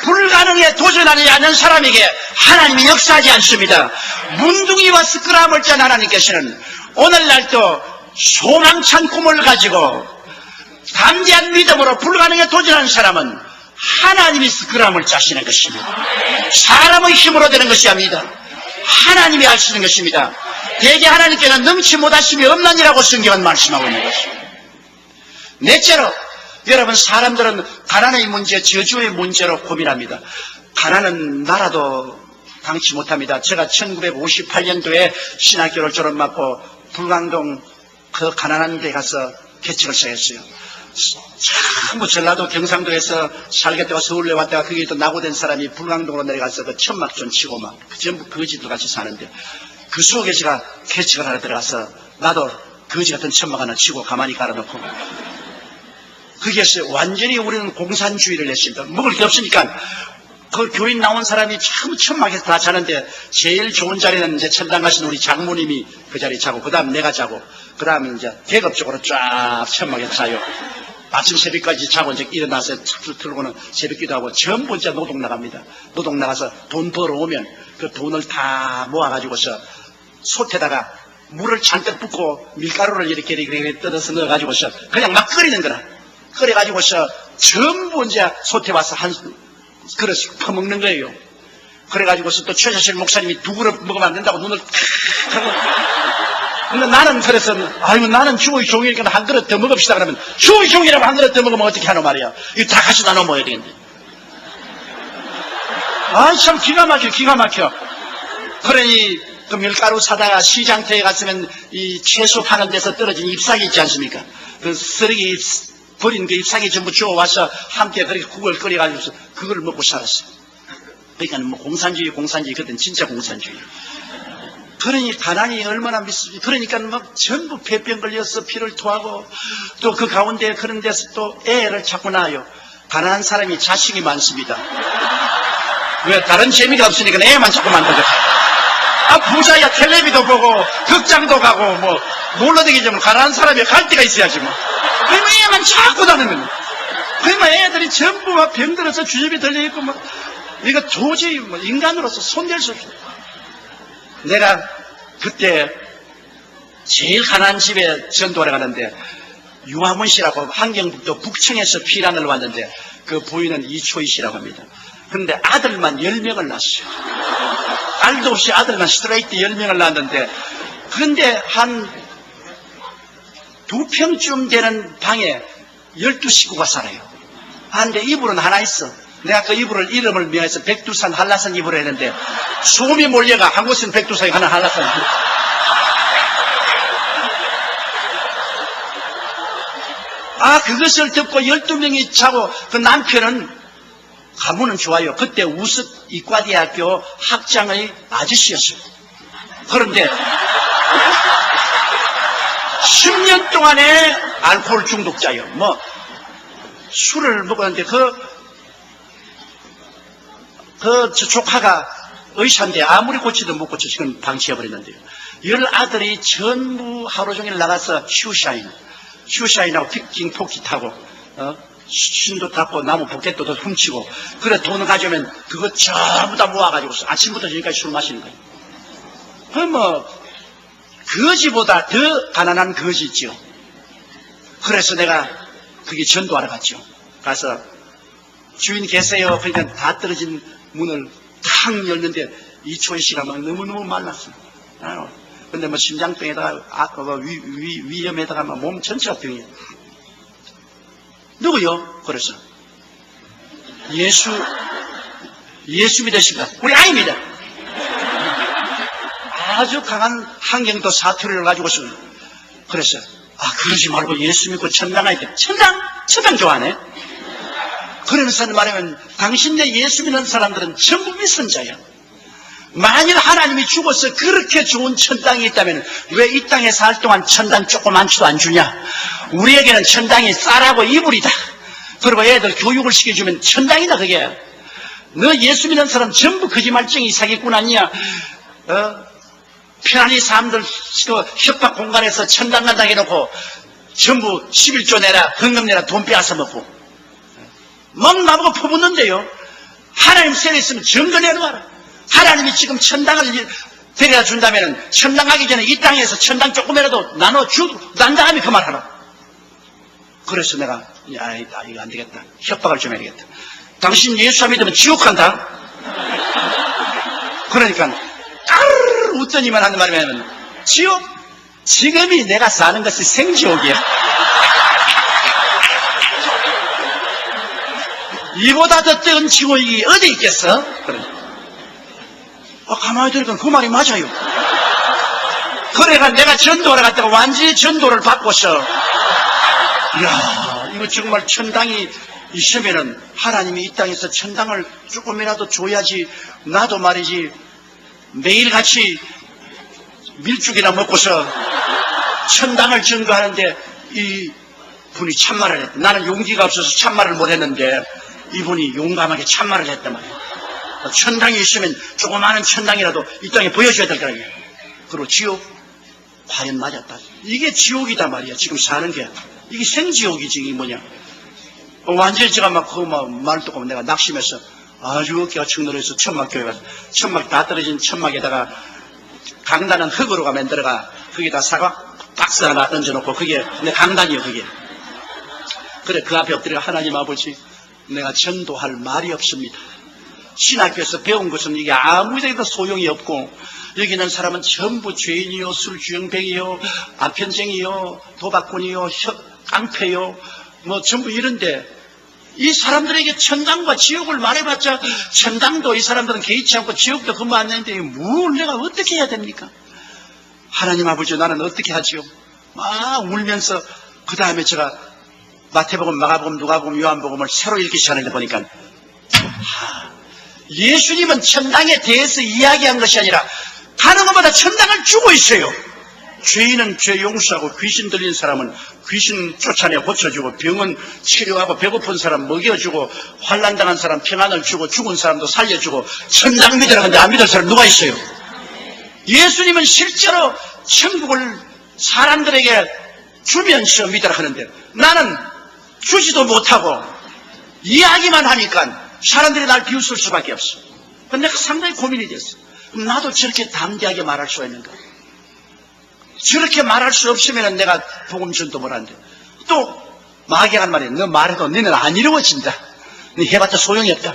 [SPEAKER 2] 불가능에 도전하지 않는 사람에게 하나님이 역사하지 않습니다. 문둥이와 스크람을 짠 하나님께서는 오늘날도 소망찬 꿈을 가지고 담대한 믿음으로 불가능에 도전하는 사람은 하나님이 스크람을 짜시는 것입니다. 사람의 힘으로 되는 것이 아닙니다. 하나님이 하시는 것입니다. 대개 하나님께는 능치 못하심이 없나니라고 성경은 말씀하고 있는 것입니다. 넷째로 여러분 사람들은 가난의 문제, 저주의 문제로 고민합니다. 가난은 나라도 당치 못합니다. 제가 1958년도에 신학교를 졸업받고 불광동 그 가난한 데 가서 개척을 시작했어요. 전부 전라도 경상도에서 살겠다가 서울에 왔다가 거기에 또 낙오된 사람이 불광동으로 내려가서 그 천막촌 치고 막 전부 거지들 같이 사는데 그 속에 제가 개척을 하러 들어가서 나도 거지 같은 천막 하나 치고 가만히 깔아놓고 거기에서 완전히 우리는 공산주의를 했습니다. 먹을 게 없으니까 그 교인 나온 사람이 참 천막에서 다 자는데 제일 좋은 자리는 이제 천당 가신 우리 장모님이 그 자리에 자고, 그 다음 내가 자고, 그 다음에 이제 계급적으로 쫙 천막에서 자요. 아침 새벽까지 자고 이제 일어나서 차를 틀고는 새벽 기도하고 전부 이제 노동 나갑니다. 노동 나가서 돈 벌어오면 그 돈을 다 모아가지고서 솥에다가 물을 잔뜩 붓고 밀가루를 이렇게 뜯어서 넣어가지고서 그냥 막 끓이는 거라. 끓여가지고서 전부 이제 솥에 와서 한 그릇 퍼먹는 거예요. 그래가지고서 또 최자실 목사님이 두 그릇 먹으면 안 된다고 눈을 탁 하고. 근데 나는 그래서, 아이고, 나는 주의 종이니까 한 그릇 더 먹읍시다. 그러면, 주의 종이라고 한 그릇 더 먹으면 어떻게 하노 말이야. 이거 다 같이 나눠 먹어야 되겠네. 아, 참 기가 막혀, 기가 막혀. 그러니, 그 밀가루 사다가 시장터에 갔으면 이 채소 파는 데서 떨어진 잎사귀 있지 않습니까? 그 쓰레기 버린 그 잎사귀 전부 주워와서 함께 그렇게 국을 끓여가지고 그걸 먹고 살았어요. 그러니까 뭐 공산주의, 그땐 진짜 공산주의. 그러니 가난이 얼마나 미스지. 그러니까 막 전부 폐병 걸려서 피를 토하고 또 그 가운데 그런 데서 또 애를 자꾸 낳아요. 가난한 사람이 자식이 많습니다. 왜? 다른 재미가 없으니까 애만 자꾸 만들어. 아, 부자야 텔레비도 보고 극장도 가고 뭐 놀러다니지 뭐. 가난한 사람이 갈 데가 있어야지 뭐. 그러면 애만 자꾸 다니는. 그러면 애들이 전부 막 병들어서 주접이 들려있고 뭐. 이거 도저히 뭐 인간으로서 손댈 수 없어. 내가 그때 제일 가난한 집에 전도하러 가는데 유화문 씨라고 한경북도 북청에서 피란을 왔는데 그 부인은 이초희 씨라고 합니다. 그런데 아들만 10명을 낳았어요. 딸도 없이 아들만 스트레이트 10명을 낳았는데 그런데 한 2평쯤 되는 방에 12식구가 살아요. 근데 이불은 하나 있어. 내가 그 이름을 명해서 백두산 한라산 이불을 했는데 소음이 몰려가 한 곳은 백두산이 하나 한라산. 아, 그것을 듣고 12명이 자고 그 남편은 가문은 좋아요. 그때 우습 이과대학교 학장의 아저씨였어요. 그런데 10년 동안에 알코올 중독자요. 뭐 술을 먹었는데 저 조카가 의사인데 아무리 고치도 못 고쳐 지금 방치해버렸는데요. 10아들이 전부 하루 종일 나가서 슈샤인하고 피킹 토끼 타고 신도 닦고 나무 포켓도 훔치고 그래 돈을 가져오면 그거 전부 다 모아가지고 아침부터 저녁까지 술 마시는 거예요. 그럼 뭐 거지보다 더 가난한 거지 있죠. 그래서 내가 그게 전도하러 갔죠. 가서 주인 계세요. 그러니까 다 떨어진 문을 탁 열는데 이초희 씨가 막 너무너무 말랐어요. 근데 뭐 심장병에다가 위염에다가 막 몸 전체가 병이에요. 누구요? 그래서 예수 믿으십니까? 우리 아입니다. 아주 강한 환경도 사투리를 가지고서 그래서 그러지 말고 예수 믿고 천당 가야 돼. 천당 좋아하네. 그러면서 말하면 당신네 예수 믿는 사람들은 전부 미선자야. 만일 하나님이 죽어서 그렇게 좋은 천당이 있다면 왜 이 땅에 살 동안 천당 조그만치도 안 주냐? 우리에게는 천당이 쌀하고 이불이다. 그리고 애들 교육을 시켜주면 천당이다 그게. 너 예수 믿는 사람 전부 거짓말쟁이 사기꾼 아니야? 편안히 사람들 그 협박 공간에서 천당 간다 해놓고 전부 11조 내라 헌금 내라 돈 빼앗아 먹고 막 나보고 퍼붓는데요. 하나님 세례 있으면 증거 내놓아라. 하나님이 지금 천당을 데려다 준다면 천당 가기 전에 이 땅에서 천당 조금이라도 난 다음에 그 말 하라. 그래서 내가 이거 안 되겠다. 협박을 좀 해야겠다. 당신 예수 믿으면 지옥 간다. 그러니까 까르르 웃더니만 하는 말이면 지옥? 지금이 내가 사는 것이 생지옥이야. 이보다 더 뜨거운 지옥이 어디 있겠어? 그래. 가만히 들으니까 그 말이 맞아요. 그래가 내가 전도하러 갔다가 완전히 전도를 받고서 이야, 이거 정말 천당이 있으면은 하나님이 이 땅에서 천당을 조금이라도 줘야지. 나도 말이지 매일같이 밀죽이나 먹고서 천당을 증거하는데 이 분이 참말을 했다. 나는 용기가 없어서 참말을 못했는데 이분이 용감하게 참말을 했단 말이에요. 천당이 있으면 조그마한 천당이라도 이 땅에 보여줘야 될 거 아니에요. 그리고 지옥, 과연 맞았다. 이게 지옥이다 말이야. 지금 사는 게. 이게 생지옥이지, 이게 뭐냐. 완전히 제가 말을 듣고 내가 낙심해서 아주 어깨가 청노래서 천막교회 가서 천막 다 떨어진 천막에다가 강단은 흙으로가 만들어가 거기다 사과 박스 하나 던져놓고 그게 내 강단이요, 그게. 그래, 그 앞에 엎드려 하나님 아버지, 내가 전도할 말이 없습니다. 신학교에서 배운 것은 이게 아무 데도 소용이 없고, 여기 있는 사람은 전부 죄인이요, 술주정뱅이요, 아편쟁이요, 도박꾼이요, 깡패요, 뭐 전부 이런데, 이 사람들에게 천당과 지옥을 말해봤자 천당도 이 사람들은 개의치 않고 지옥도 근무 안 내는데 뭘 내가 어떻게 해야 됩니까? 하나님 아버지, 나는 어떻게 하지요? 막 울면서 그 다음에 제가 마태복음, 마가복음, 누가복음, 요한복음을 새로 읽기 시작하는데 보니까 예수님은 천당에 대해서 이야기한 것이 아니라 다른 것보다 천당을 주고 있어요. 죄인은 죄 용서하고 귀신 들린 사람은 귀신 쫓아내 고쳐주고 병은 치료하고 배고픈 사람 먹여주고 환난당한 사람 평안을 주고 죽은 사람도 살려주고 천당 믿으라 하는데 안 믿을 사람 누가 있어요? 예수님은 실제로 천국을 사람들에게 주면서 믿으라 하는데 나는 주지도 못하고 이야기만 하니까 사람들이 날 비웃을 수밖에 없어. 근데 내가 상당히 고민이 됐어. 나도 저렇게 담대하게 말할 수가 있는가? 저렇게 말할 수 없으면 내가 복음 전도 못 하는데 또 마귀가 한 말이야. 너 말해도 너는 안 이루어진다. 너 해봤자 소용이 없다.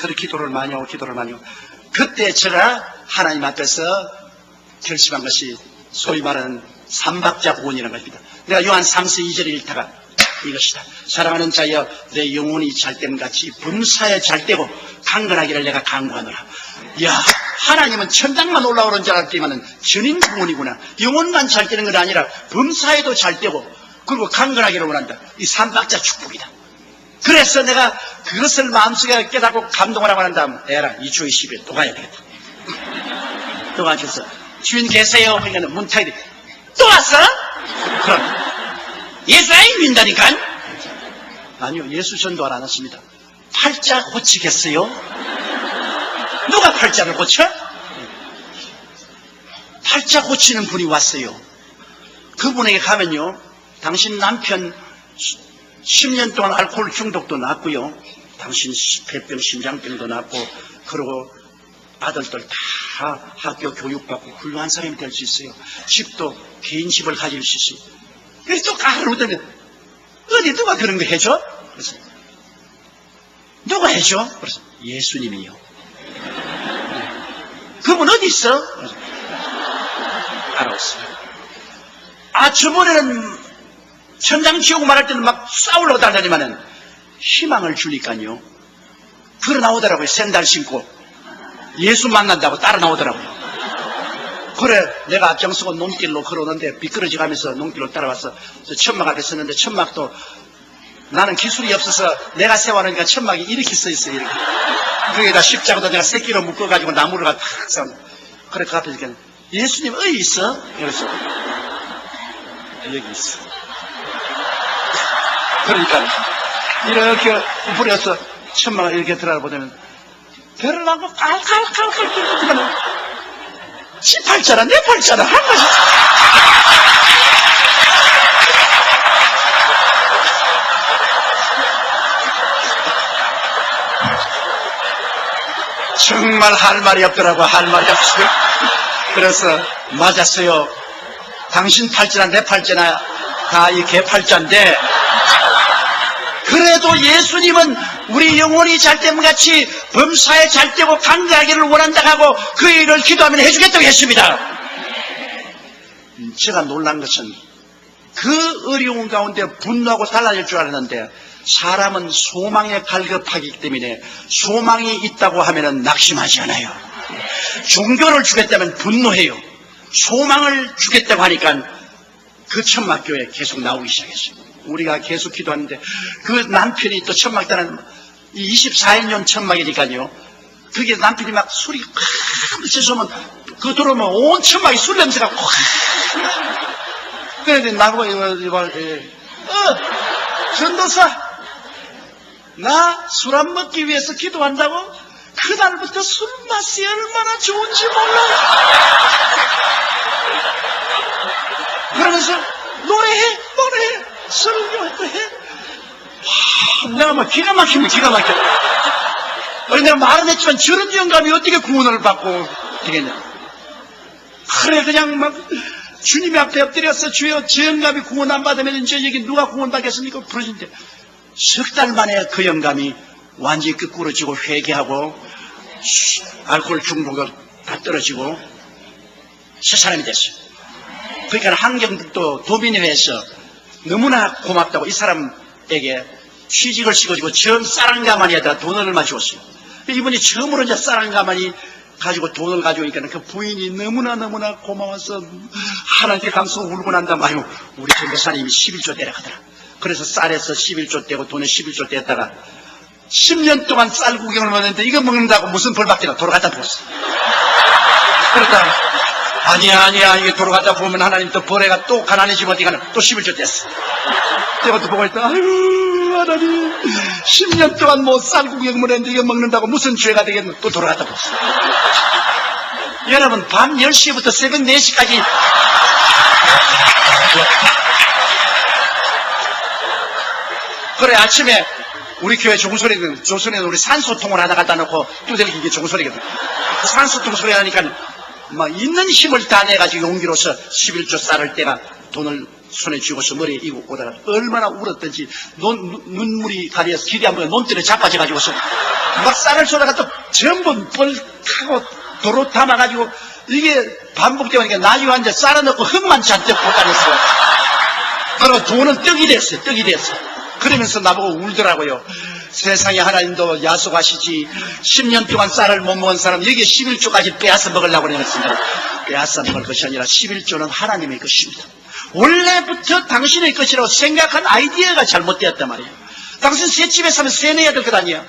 [SPEAKER 2] 그래 기도를 많이 하고 그때 제가 하나님 앞에서 결심한 것이 소위 말하는 삼박자 구원이라는 것입니다. 내가 요한 3서 2절을 읽다가 이것이다. 사랑하는 자여 내 영혼이 잘됨같이 범사에 잘되고 강건하기를 내가 간구하노라. 야, 하나님은 천당만 올라오는 줄 알았더니만은 전인 구원이구나. 영혼만 잘되는 건 아니라 범사에도 잘되고 그리고 강건하기를 원한다. 이 삼박자 축복이다. 그래서 내가 그것을 마음속에 깨닫고 감동을 하고 난 다음 에라 이 주 20일 또 가야 되겠다. 또 가셔서 주인 계세요. 그러니까 문탁이 또 왔어? 그럼 예수 아이 민다니까? 아니요, 예수 전도 안 했습니다. 팔자 고치겠어요? 누가 팔자를 고쳐? 팔자 고치는 분이 왔어요. 그분에게 가면요, 당신 남편 10년 동안 알코올 중독도 났고요, 당신 폐병, 심장병도 났고, 그리고 아들들 다 학교 교육받고 훌륭한 사람이 될 수 있어요. 집도 개인 집을 가질 수 있어요. 그래서 또 가르르더니 어디 누가 그런 거 해줘? 그래서 누가 해줘? 그래서 예수님이요. 그분 어디 있어? 그래서 알았어요. 아, 저번에는 천당 지옥 말할 때는 막 싸우려고 달다니만은 희망을 주니까요. 걸어 나오더라고요. 샌들 신고 예수 만난다고 따라 나오더라고요. 그래, 내가 앞장서고 농길로 걸어오는데 미끄러져 가면서 농길로 따라왔어. 천막 앞에 섰는데 천막도 나는 기술이 없어서 내가 세워놓으니까 천막이 이렇게 서 있어요. 이렇게. 거기에다 십자가도 내가 새끼로 묶어가지고 나무를 탁 써. 그래, 그 앞에 이렇게 예수님 어디 있어? 그래서 여기 있어. 그러니까 이렇게 부려서 천막을 이렇게 들어가 보면 배를 나고 깔깔깔깔 끓는 지 팔자라 내 팔자라 한 가지. 정말 할 말이 없더라고. 할 말이 없어요. 그래서 맞았어요. 당신 팔자나 내 팔자나 다 이 개 팔자인데 그래도 예수님은 우리 영혼이 잘됨 같이 범사에 잘되고 강건하기를 원한다고 하고 그 일을 기도하면 해주겠다고 했습니다. 제가 놀란 것은 그 어려운 가운데 분노하고 달라질 줄 알았는데 사람은 소망에 갈급하기 때문에 소망이 있다고 하면 낙심하지 않아요. 종교를 주겠다면 분노해요. 소망을 주겠다고 하니까 그 천막교회 계속 나오기 시작했어요. 우리가 계속 기도하는데 그 남편이 또 천막 따는 24인용 천막이니까요. 그게 남편이 막 술이 확 미쳐서면 그 들어오면 온 천막이 술 냄새가 확. 그래 나보고 전도사 나 술 안 먹기 위해서 기도한다고? 그날부터 술 맛이 얼마나 좋은지 몰라. 그러면서 노래해. 설교도 해. 내가 막 기가 막히면 기가 막혀. 내가 말은 했지만 저런 영감이 어떻게 구원을 받고 되겠냐. 그래 그냥 막 주님 앞에 엎드렸어. 주여 저 영감이 구원 안 받으면 이제 여기 누가 구원 받겠습니까? 부르신데 석 달 만에 그 영감이 완전히 끄꾸러지고 회개하고 알코올 중독이 다 떨어지고 새 사람이 됐어요. 그러니까 한경북도 도민회에서 너무나 고맙다고 이 사람에게 취직을 시켜주고 처음 쌀한가마니에다가 돈을 얼마 줬어요. 이분이 처음으로 이제 쌀한가마니 가지고 돈을 가져오니까 그 부인이 너무나 고마워서 하나님께 감사하고 울고 난다. 아유 우리 전도사님이 11조 떼라하더라. 그래서 쌀에서 11조 떼고 돈에 11조 떼다가 10년 동안 쌀 구경을 먹는데 이거 먹는다고 무슨 벌 받기나 돌아갔다 부었어. 그러다 아니야 이게 돌아갔다 보면 하나님 또 벌에가 또 가난해지면 어디 가나 또 11조 뗐어. 내가 또 보고 있다. 아유 하나님 10년 동안 뭐 쌀 구경을 먹는데 이거 먹는다고 무슨 죄가 되겠노. 또 돌아갔다 부었어. 여러분 밤 10시부터 새벽 4시까지 그래 아침에 우리 교회 종소리는 조선에는 우리 산소통을 하나 갖다 놓고 두들기 이게 종소리거든. 산소통 소리 하니까 막 있는 힘을 다 내가지고 용기로서 11조 쌀을 떼가 돈을 손에 쥐고서 머리에 이고 오다가 얼마나 울었던지 눈물이 가려서 길이 안 보여 논뜰에 자빠져가지고서 막 쌀을 쏘다가 또 전부 뻘 타고 도로 담아가지고 이게 반복되니까 나중에 완전 쌀을 넣고 흙만 잔뜩 볶아냈어. 그리고 돈은 떡이 됐어. 그러면서 나보고 울더라고요. 세상에 하나님도 야속하시지 10년 동안 쌀을 못 먹은 사람 여기에 11조까지 빼앗아 먹으려고 그랬습니다. 빼앗아 먹을 것이 아니라 11조는 하나님의 것입니다. 원래부터 당신의 것이라고 생각한 아이디어가 잘못되었단 말이에요. 당신 새 집에 사면 새 내야 될 것 아니에요.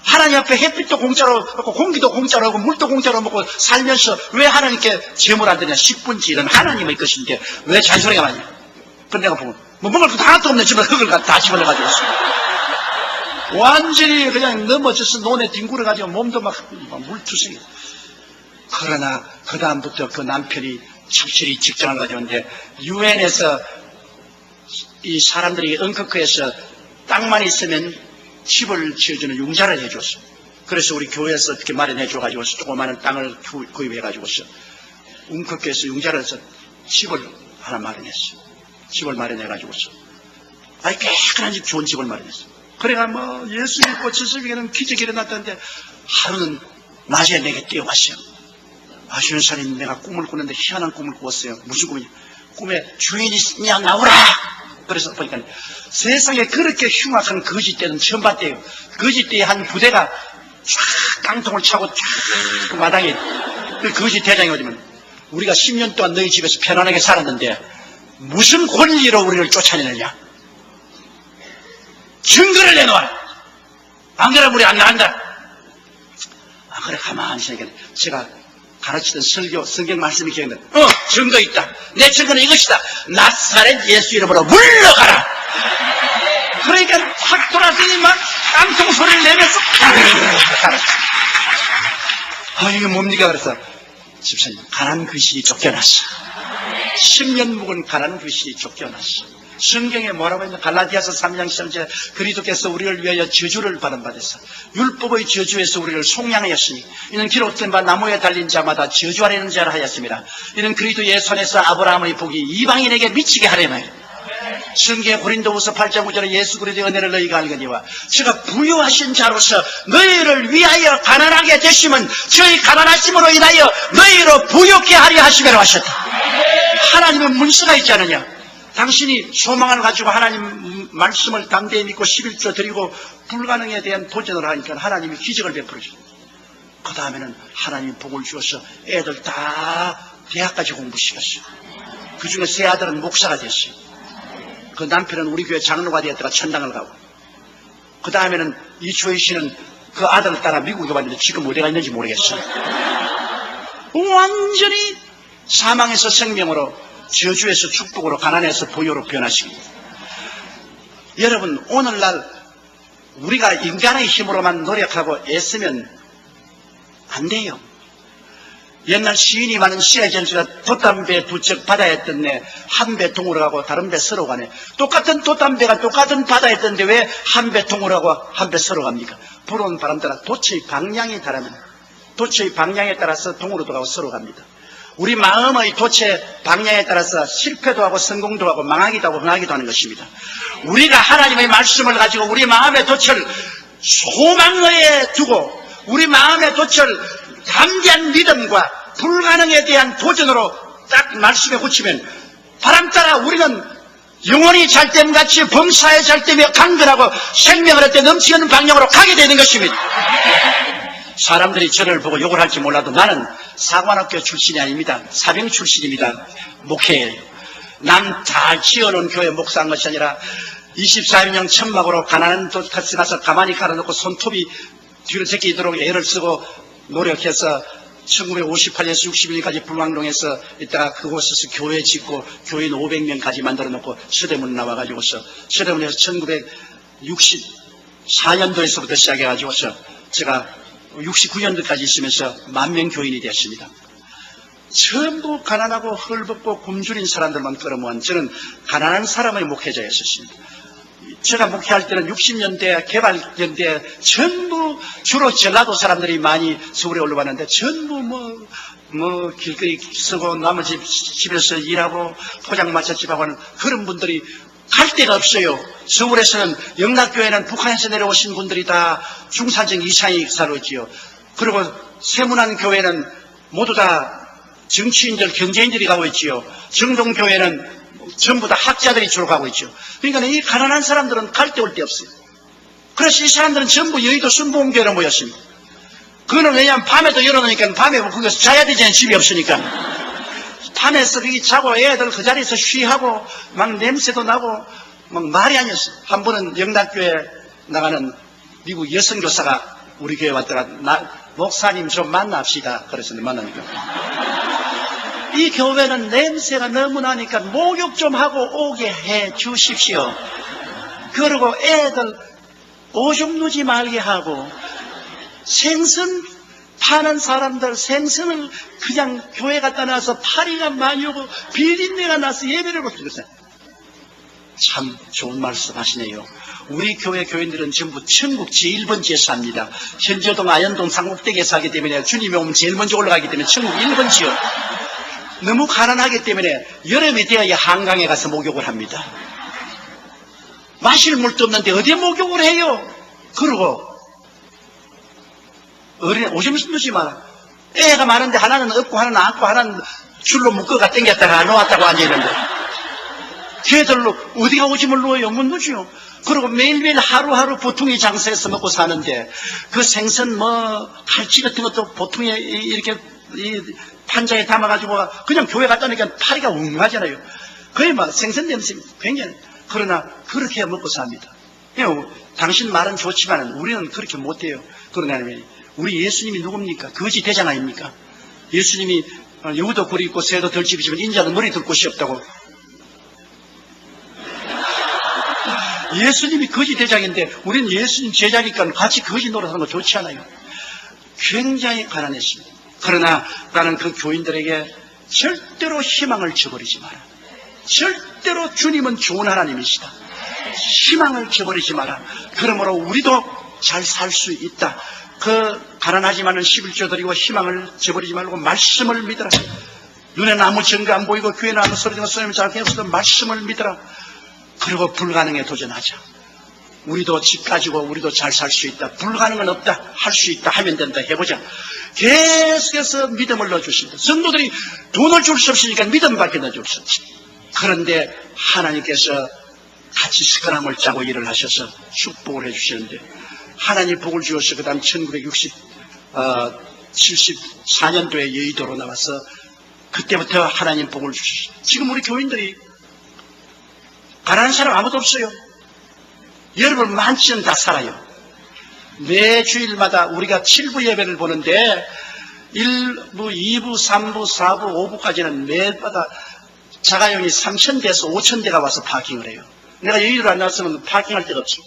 [SPEAKER 2] 하나님 앞에 햇빛도 공짜로 먹고 공기도 공짜로 하고 물도 공짜로 먹고 살면서 왜 하나님께 제물 안 드냐. 10분지 이런 하나님의 것인데 왜 잔소리가 많냐. 그런데 내가 보면 뭐 먹을 것도 하나도 없는 집에 흙을 다 집어넣어가지고 완전히 그냥 넘어져서 논에 뒹굴어가지고 몸도 막 물투성이. 그러나 그 다음부터 그 남편이 착실히 직장을 가져오는데 유엔에서 이 사람들이 응급구에서 땅만 있으면 집을 지어주는 융자를 해줬어. 그래서 우리 교회에서 어떻게 마련해줘가지고 조그마한 땅을 구입해가지고서 응급구에서 융자를 해서 집을 하나 마련했어. 집을 마련해가지고서 아이 깨끗한 집 좋은 집을 마련했어. 그래가 뭐 예수 믿고 70일에는 기적이 일어났다는데 하루는 낮에 내게 뛰어왔어요. 아시는사님 내가 꿈을 꾸는데 희한한 꿈을 꾸었어요. 무슨 꿈이냐. 꿈에 주인이 그냥 나오라. 그래서 보니까 세상에 그렇게 흉악한 거짓대는 처음 봤대요. 거짓대에 한 부대가 쫙 깡통을 차고 쫙 마당에 그 거짓 대장이 오지만 우리가 10년 동안 너희 집에서 편안하게 살았는데 무슨 권리로 우리를 쫓아내느냐. 증거를 내놓아라. 안 그러면 우리 안 나간다. 아 그래 가만히 있으니까 제가 가르치던 설교 성경 말씀이 기억나. 증거 있다. 내 증거는 이것이다. 나사렛 예수 이름으로 물러가라. 그러니까 확 돌아서니 막 깡통 소리를 내면서 이게 뭡니까 그래서 집사님 가난 귀신이 쫓겨났어. 10년 묵은 가난 귀신이 쫓겨났어. 성경에 뭐라고 했냐. 갈라디아서 3장 13절 그리스도께서 우리를 위하여 저주를 받은 바 되사 율법의 저주에서 우리를 속량하였으니 이는 기록된 바 나무에 달린 자마다 저주하려는 자라 하였습니다. 이는 그리스도의 손에서 아브라함의 복이 이방인에게 미치게 하려나요. 성경에 고린도후서 8장 9절에 예수 그리스도의 은혜를 너희가 알거니와 제가 부유하신 자로서 너희를 위하여 가난하게 되시면 저희 가난하심으로 인하여 너희로 부유케 하려 하시매로 하셨다. 하나님은 문서가 있지 않느냐. 당신이 소망을 가지고 하나님 말씀을 담대히 믿고 11조 드리고 불가능에 대한 도전을 하니까 하나님이 기적을 베풀어줘요. 그 다음에는 하나님이 복을 주어서 애들 다 대학까지 공부시켰어요. 그 중에 세 아들은 목사가 됐어요. 그 남편은 우리 교회 장로가 되었다가 천당을 가고 그 다음에는 이초희 씨는 그 아들을 따라 미국에 왔는데 지금 어디가 있는지 모르겠어요. 완전히 사망에서 생명으로 저주에서 축복으로 가난에서 보유로 변화시킵니다. 여러분 오늘날 우리가 인간의 힘으로만 노력하고 애쓰면 안 돼요. 옛날 시인이 많은 시의 전수가 돛담배 부쩍 바다에 떴네. 한 배 통으로 가고 다른 배 서로 가네. 똑같은 돛담배가 똑같은 바다에 떴는데 왜 한 배 통으로 가고 한 배 서로 갑니까? 불어오는 바람 따라 돛의 방향에 따르면 돛의 방향에 따라서 동으로도 가고 서로 갑니다. 우리 마음의 돛의 방향에 따라서 실패도 하고 성공도 하고 망하기도 하고 흥하기도 하는 것입니다. 우리가 하나님의 말씀을 가지고 우리 마음의 돛을 소망에 두고 우리 마음의 돛을 담대한 믿음과 불가능에 대한 도전으로 딱 말씀에 붙이면 바람 따라 우리는 영원히 잘됨같이 범사에 잘되며 강건하고 생명을 얻되 넘치는 방향으로 가게 되는 것입니다. 사람들이 저를 보고 욕을 할지 몰라도 나는 사관학교 출신이 아닙니다. 사병 출신입니다. 목회예요. 남 잘 지어놓은 교회 목사한 것이 아니라 24인용 천막으로 가난한 곳에 가서 가만히 갈아놓고 손톱이 뒤로 제끼도록 애를 쓰고 노력해서 1958년에서 61년까지 불광동에서 있다가 그곳에서 교회 짓고 교인 500명까지 만들어 놓고 서대문 나와가지고서 서대문에서 1964년도에서부터 시작해가지고서 제가 69년도까지 있으면서 10,000명 교인이 되었습니다. 전부 가난하고 헐벗고 굶주린 사람들만 끌어모은 저는 가난한 사람의 목회자였었습니다. 제가 목회할 때는 60년대 개발년대 전부 주로 전라도 사람들이 많이 서울에 올라왔는데 전부 뭐 길거리 쓰고 나머지 집에서 일하고 포장마차집하고 하는 그런 분들이 갈 데가 없어요. 서울에서는 영락교회는 북한에서 내려오신 분들이 다 중산층 이상이 살았지요. 그리고 세문안 교회는 모두 다 정치인들, 경제인들이 가고 있지요. 정동교회는 전부 다 학자들이 주로 가고 있죠. 그러니까 이 가난한 사람들은 갈 데 올 데 없어요. 그래서 이 사람들은 전부 여의도 순복음교회로 모였습니다. 그거는 왜냐하면 밤에도 열어놓으니까 밤에 거기서 자야 되잖아요. 집이 없으니까. 밤에서 거기 자고 애들 그 자리에서 쉬하고 막 냄새도 나고 막 말이 아니었어요. 한 번은 영락교회 나가는 미국 여성교사가 우리 교회 왔다가 목사님 좀 만납시다. 그랬는데 만나니까 이 교회는 냄새가 너무 나니까 목욕 좀 하고 오게 해 주십시오. 그리고 애들 오줌 누지 말게 하고 생선 파는 사람들 생선을 그냥 교회 갖다 놔서 파리가 많이 오고 비린내가 나서 예배를 못 드렸어요. 참 좋은 말씀 하시네요. 우리 교회 교인들은 전부 천국 제1번지에 삽니다. 현저동, 아현동, 상국댁에 사기 때문에 주님이 오면 제일 먼저 올라가기 때문에 천국 1번지요. 너무 가난하기 때문에 여름이 되어야 한강에 가서 목욕을 합니다. 마실 물도 없는데 어디에 목욕을 해요? 그러고 어린애 오줌 누지 마라. 애가 많은데 하나는 없고 하나는 안고 하나는 줄로 묶어가 당겼다가 놓았다고 앉아있는데 걔들로 어디가 오줌을 누워요? 못 누지요. 그리고 매일매일 하루하루 보통의 장사에서 먹고 사는데 그 생선 갈치 같은 것도 보통에 이렇게 판장에 담아가지고 그냥 교회 갖다 놓으니까 파리가 웅하잖아요. 거의 막 생선 냄새 굉장히. 그러나 그렇게 먹고 삽니다. 당신 말은 좋지만 우리는 그렇게 못해요. 그러나 우리 예수님이 누굽니까? 거지 대장 아닙니까? 예수님이 여우도 굴이 있고 새도 덜집이지만 인자는 머리 둘 곳이 없다고. 예수님이 거지 대장인데 우리는 예수님 제자니까 같이 거지 노릇하는 거 좋지 않아요. 굉장히 가난했습니다. 그러나 나는 그 교인들에게 절대로 희망을 저버리지 마라. 절대로 주님은 좋은 하나님이시다. 희망을 저버리지 마라. 그러므로 우리도 잘 살 수 있다. 그 가난하지만은 11조 드리고 희망을 저버리지 말고 말씀을 믿어라. 눈에는 아무 증거 안 보이고 귀에는 아무 소리 들으면 잘 없어도 말씀을 믿어라. 그리고 불가능에 도전하자. 우리도 집 가지고 우리도 잘 살 수 있다. 불가능은 없다. 할 수 있다. 하면 된다. 해보자. 계속해서 믿음을 넣어주십니다. 성도들이 돈을 줄 수 없으니까 믿음밖에 넣어줄 수 없지. 그런데 하나님께서 같이 스크람을 짜고 일을 하셔서 축복을 해주시는데 하나님 복을 주어서 그 다음 1974년도에 여의도로 나와서 그때부터 하나님 복을 주셨어요. 지금 우리 교인들이 가난한 사람 아무도 없어요. 여러분 많지는 다 살아요. 매 주일마다 우리가 7부 예배를 보는데 1부, 2부, 3부, 4부, 5부까지는 매일마다 자가용이 3,000대에서 5,000대가 와서 파킹을 해요. 내가 여의도를 안 나왔으면 파킹할 데가 없어.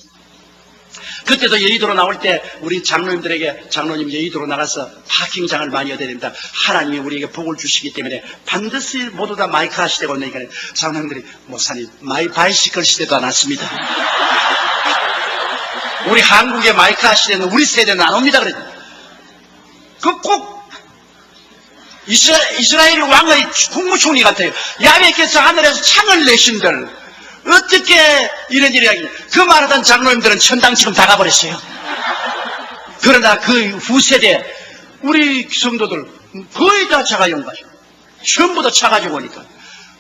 [SPEAKER 2] 그때도 여의도로 나올 때 우리 장로님들에게 장로님 여의도로 나가서 파킹장을 많이 얻어야 된다. 하나님이 우리에게 복을 주시기 때문에 반드시 모두 다 마이크 시대가 온다니까 장로님들이 목사님 마이 바이시클 시대도 안 왔습니다. 우리 한국의 마이크 시대는 우리 세대는 안 옵니다. 그래. 그 꼭 이스라엘 왕의 국무총리 같아요. 야훼께서 하늘에서 창을 내신들 어떻게 이런 일이 하길. 그 말하던 장로님들은 천당 지금 다 가버렸어요. 그러나 그 후세대 우리 성도들 거의 다 차가 온 거죠. 전부 다 차 가지고 오니까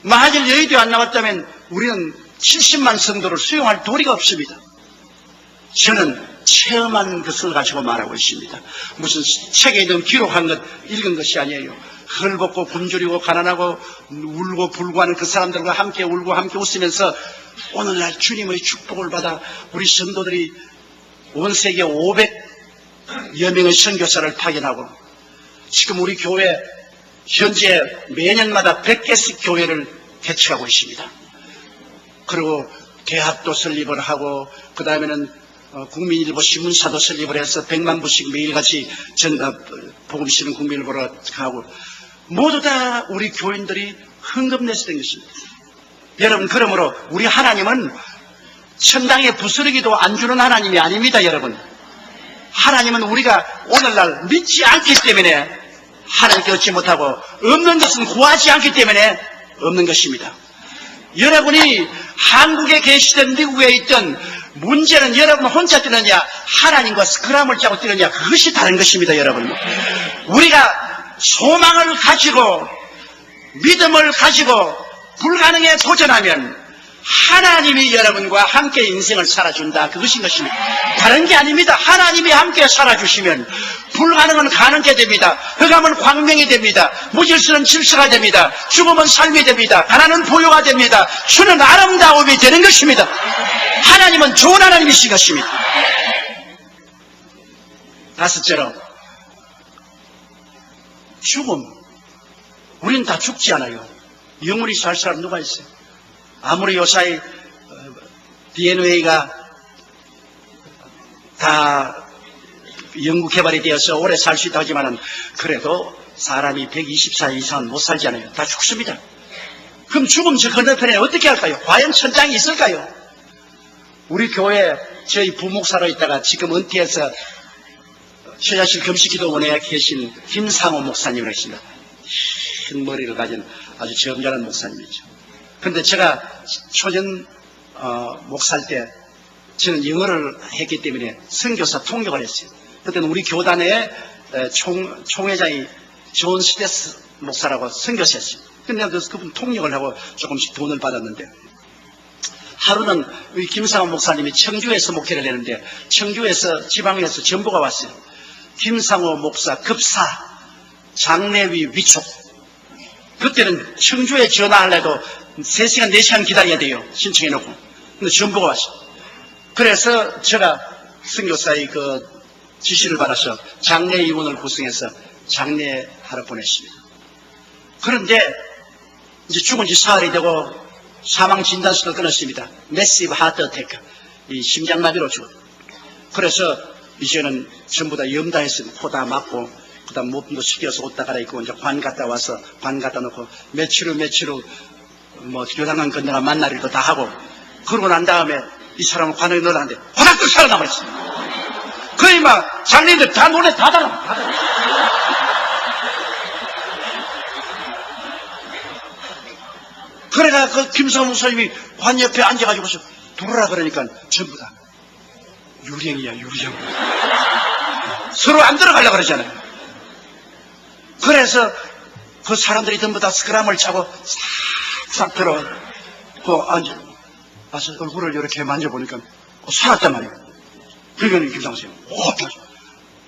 [SPEAKER 2] 만일 여의도에 안 나왔다면 우리는 70만 성도를 수용할 도리가 없습니다. 저는 체험한 것을 가지고 말하고 있습니다. 무슨 책에 있는 기록한 것 읽은 것이 아니에요. 헐벗고 굶주리고 가난하고 울고 불고하는 그 사람들과 함께 울고 함께 웃으면서 오늘날 주님의 축복을 받아 우리 성도들이 온 세계 500여 명의 선교사를 파견하고 지금 우리 교회 현재 매년마다 100개씩 교회를 개척하고 있습니다. 그리고 대학도 설립을 하고 그 다음에는 국민일보 신문사도 설립을 해서 100만 부씩 매일같이 복음 쓰는 국민일보로 하고 모두 다 우리 교인들이 헌금내서 된 것입니다. 여러분 그러므로 우리 하나님은 천당에 부스러기도 안 주는 하나님이 아닙니다. 여러분 하나님은 우리가 오늘날 믿지 않기 때문에 하나님께 얻지 못하고 없는 것은 구하지 않기 때문에 없는 것입니다. 여러분이 한국에 계시든 미국에 있든 문제는 여러분 혼자 뛰느냐 하나님과 스크럼을 짜고 뛰느냐 그것이 다른 것입니다. 여러분 우리가 소망을 가지고 믿음을 가지고 불가능에 도전하면 하나님이 여러분과 함께 인생을 살아준다 그것인 것입니다. 다른 게 아닙니다. 하나님이 함께 살아주시면 불가능은 가능하게 됩니다. 흑암은 광명이 됩니다. 무질서는 질서가 됩니다. 죽음은 삶이 됩니다. 가난은 보유가 됩니다. 주는 아름다움이 되는 것입니다. 하나님은 좋은 하나님이신 것입니다. 다섯째로 죽음. 우리는 다 죽지 않아요. 영원히 살 사람 누가 있어요? 아무리 요사이 DNA가 다 연구 개발이 되어서 오래 살 수 있다 하지만은 그래도 사람이 120살 이상은 못 살잖아요. 다 죽습니다. 그럼 죽음 저 건너편에 어떻게 할까요? 과연 천장이 있을까요? 우리 교회 저희 부목사로 있다가 지금 은퇴해서 처자실 금식기도원에 계신 김상호 목사님을 하십니다. 흰 머리를 가진 아주 점잖은 목사님이죠. 그런데 제가 초전 목사일 때 저는 영어를 했기 때문에 선교사 통역을 했어요. 그때는 우리 교단의 총회장이 존 스테스 목사라고 선교사였어요. 근데 그분 통역을 하고 조금씩 돈을 받았는데 하루는 우리 김상원 목사님이 청주에서 목회를 했는데 청주에서 지방에서 전보가 왔어요. 김상호 목사 급사 장례위 위촉. 그때는 청주에 전화하려도 3시간 4시간 기다려야 돼요. 신청해놓고. 근데 전보가 왔어요. 그래서 제가 선교사의 그 지시를 받아서 장례위원을 구성해서 장례하러 보냈습니다. 그런데 이제 죽은 지 사흘이 되고 사망 진단서를 끊었습니다. 매시브 하트 어태크, 이 심장마비로 죽었어요. 그래서 이제는 전부 다 염다했습니다. 코 다 막고 그다음 몸도 숙여서 옷 다 갈아입고 이제 관 갔다 와서 관 갖다 놓고 며칠 후 뭐 교단관 건너가 만나리도 다 하고 그러고 난 다음에 이 사람을 관에 넣으라는데 화닥도 살아남았어요. 거의 막 장님들 다 놀래 다 달아. 그래가 그 김성훈 목사님이 관 옆에 앉아가지고서 들어라 그러니까 전부 다 유령이야 유령. 서로 안 들어가려고 그러잖아요. 그래서 그 사람들이 전부 다 스크럼을 차고 싹 들어가고 와서 얼굴을 이렇게 만져보니까 살았단 말이에요. 그러니까 김상훈 목사님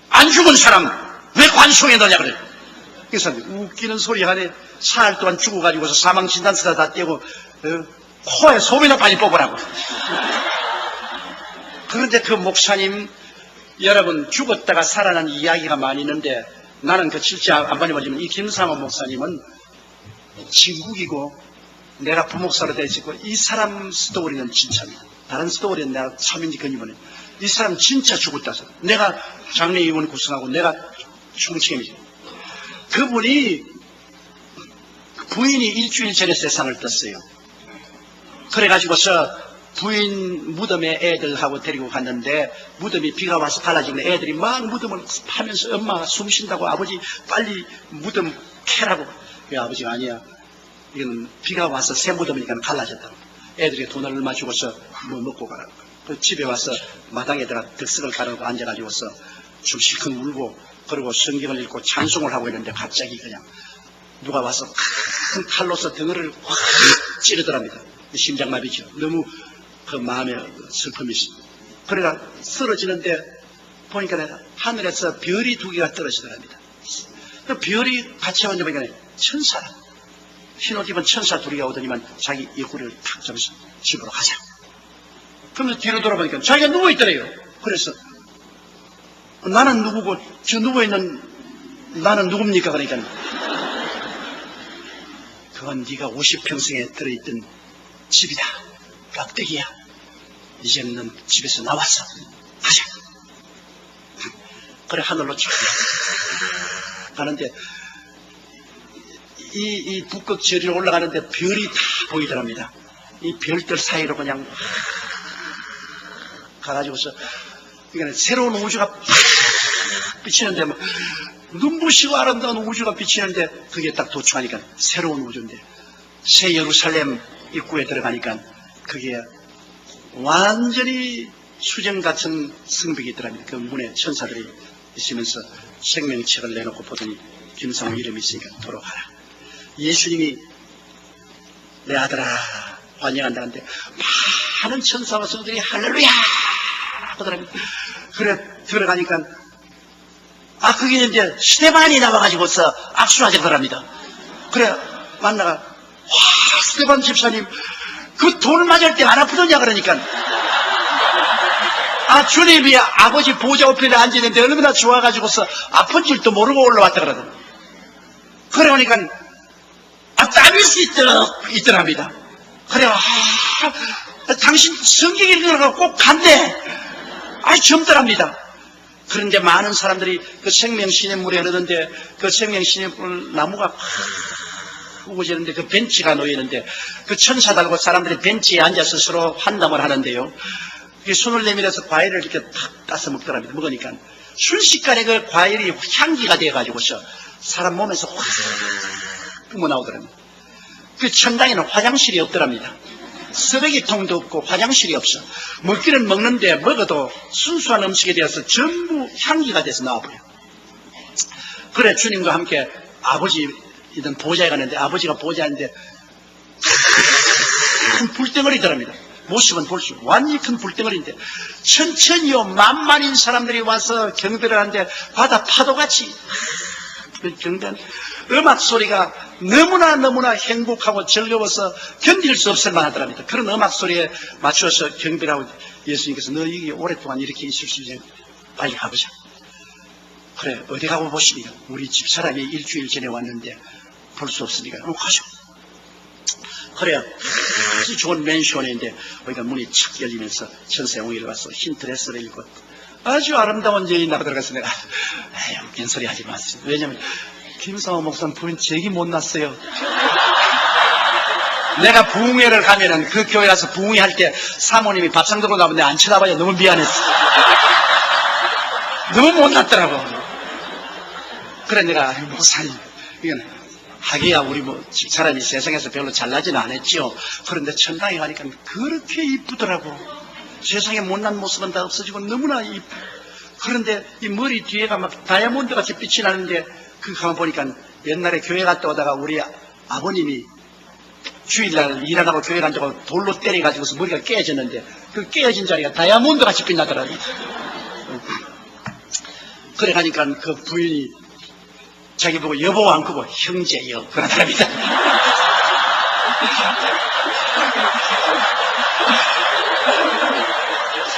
[SPEAKER 2] 안 죽은 사람 왜 관송에 넣냐 그래요. 그래서 웃기는 소리 하네. 사흘 동안 죽어가지고서 사망 진단서다 다 떼고 코에 소미나 빨리 뽑으라고. 그런데 그 목사님 여러분 죽었다가 살아난 이야기가 많이 있는데 나는 그 실제 안 봐주지만 이 김상원 목사님은 진국이고 내가 부목사로 되어 있고 이 사람 스토리는 진짜입니다. 다른 스토리는 내가 참인지 건이보네. 이 사람 진짜 죽었다. 내가 장례의원 구성하고 내가 총책임이지. 그분이 부인이 일주일 전에 세상을 떴어요. 그래가지고서 부인 무덤에 애들하고 데리고 갔는데 무덤이 비가 와서 갈라지는 애들이 막 무덤을 파면서 엄마가 숨 쉰다고 아버지 빨리 무덤 캐라고. 그 아버지가 아니야. 이건 비가 와서 새 무덤이니까 갈라졌다고. 애들이 돈을 얼마 주고서 뭐 먹고 가라고. 그 집에 와서 마당에다가 득석을 가르고 앉아가지고서 좀 실컷 울고 그리고 성경을 읽고 찬송을 하고 있는데 갑자기 그냥 누가 와서 큰 칼로서 덩어리를 확 찌르더랍니다. 심장마비죠. 너무 그 마음에 슬픔이 있습니다. 그래가 쓰러지는데 보니까 내가 하늘에서 별이 2개가 떨어지더랍니다. 그 별이 같이 앉아보니까 천사라. 흰옷 입은 천사 2이가 오더니만 자기 입구를 탁 잡아서 집으로 가자. 그러면서 뒤로 돌아보니까 자기가 누워있더래요. 그래서 나는 누구고 저 누워있는 나는 누굽니까? 그러니까 그건 네가 50평생에 들어있던 집이다. 깍대기야. 이제는 넌 집에서 나왔어. 가자. 그래 하늘로 쭉 가는데 이 북극 저리로 올라가는데 별이 다 보이더랍니다. 이 별들 사이로 그냥 가가지고서 그러니까 새로운 우주가 팍 비치는데 뭐 눈부시고 아름다운 우주가 비치는데 그게 딱 도착하니까 새로운 우주인데 새 예루살렘 입구에 들어가니까 그게 완전히 수정 같은 성벽이 있더랍니다. 그 문에 천사들이 있으면서 생명책을 내놓고 보더니 김상우 이름이 있으니까 돌아가라. 예수님이 내 아들아 환영한다는데 많은 천사와 성들이 할렐루야 하더랍니다. 그래 들어가니까 그게 이제 스테반이 나와가지고서 악수하자더랍니다. 그래 만나가 스테반 집사님 그 돌 맞을 때 안 아프더냐 그러니까 주님이 아버지 보좌 우편에 앉았는데 얼마나 좋아가지고서 아픈 줄도 모르고 올라왔다 그러더니 그러니까 땀이 있더랍니다. 그래 당신 성경 읽으라고 꼭 간대. 젊더랍니다. 그런데 많은 사람들이 그 생명신의 물에 흐르는데 그 생명신의 물 나무가 우거지는데 그 벤치가 놓이는데 그 천사 달고 사람들이 벤치에 앉아서 서로 환담을 하는데요. 손을 내밀어서 과일을 이렇게 탁 따서 먹더랍니다. 먹으니까 순식간에 그 과일이 향기가 돼가지고서 사람 몸에서 확 뿜어나오더랍니다. 그 천당에는 화장실이 없더랍니다. 쓰레기통도 없고 화장실이 없어. 먹기는 먹는데 먹어도 순수한 음식이 되어서 전부 향기가 돼서 나와버려요. 그래 주님과 함께 아버지이든 보좌에 가는데 아버지가 보좌인데 큰 불덩어리더랍니다. 모습은 볼수록 완전히 큰 불덩어리인데 천천히요 만만인 사람들이 와서 경배를 하는데 바다 파도같이 경배한 음악 소리가 너무나 행복하고 즐거워서 견딜 수 없을 만하더랍니다. 그런 음악 소리에 맞춰서 경배를 하고 예수님께서 너 여기 오랫동안 이렇게 있을 수 있어 빨리 가보자. 그래 어디 가고 보십니까? 우리 집사람이 일주일 전에 왔는데 볼 수 없으니까 가죠. 그래요. 아주 좋은 맨션인데 거기가 문이 착 열리면서 천사 영웅이를 와서 흰 드레스를 입고 아주 아름다운 여인 나가 들어가서 내가 웃긴 소리 하지 마세요. 왜냐면 김상호 목사는 부인 제기 못 났어요. 내가 부흥회를 가면은 그 교회 가서 부흥회 할 때 사모님이 밥상 들고 나오면 내가 안 쳐다봐요. 너무 미안했어. 너무 못 났더라고. 그래 내가 목사님 이건 하기야 우리 집사람이 세상에서 별로 잘나지는 않았지요. 그런데 천당에 가니까 그렇게 이쁘더라고. 세상에 못난 모습은 다 없어지고 너무나 이쁘. 그런데 이 머리 뒤에가 막 다이아몬드 같이 빛이 나는데 그 가만 보니까 옛날에 교회 갔다 오다가 우리 아버님이 주일날 일하다가 교회 간다고 돌로 때려가지고서 머리가 깨졌는데 그 깨진 자리가 다이아몬드 같이 빛나더라고요. 그래 가니까 그 부인이 자기 보고 여보 안 크고 형제여 그러더랍니다.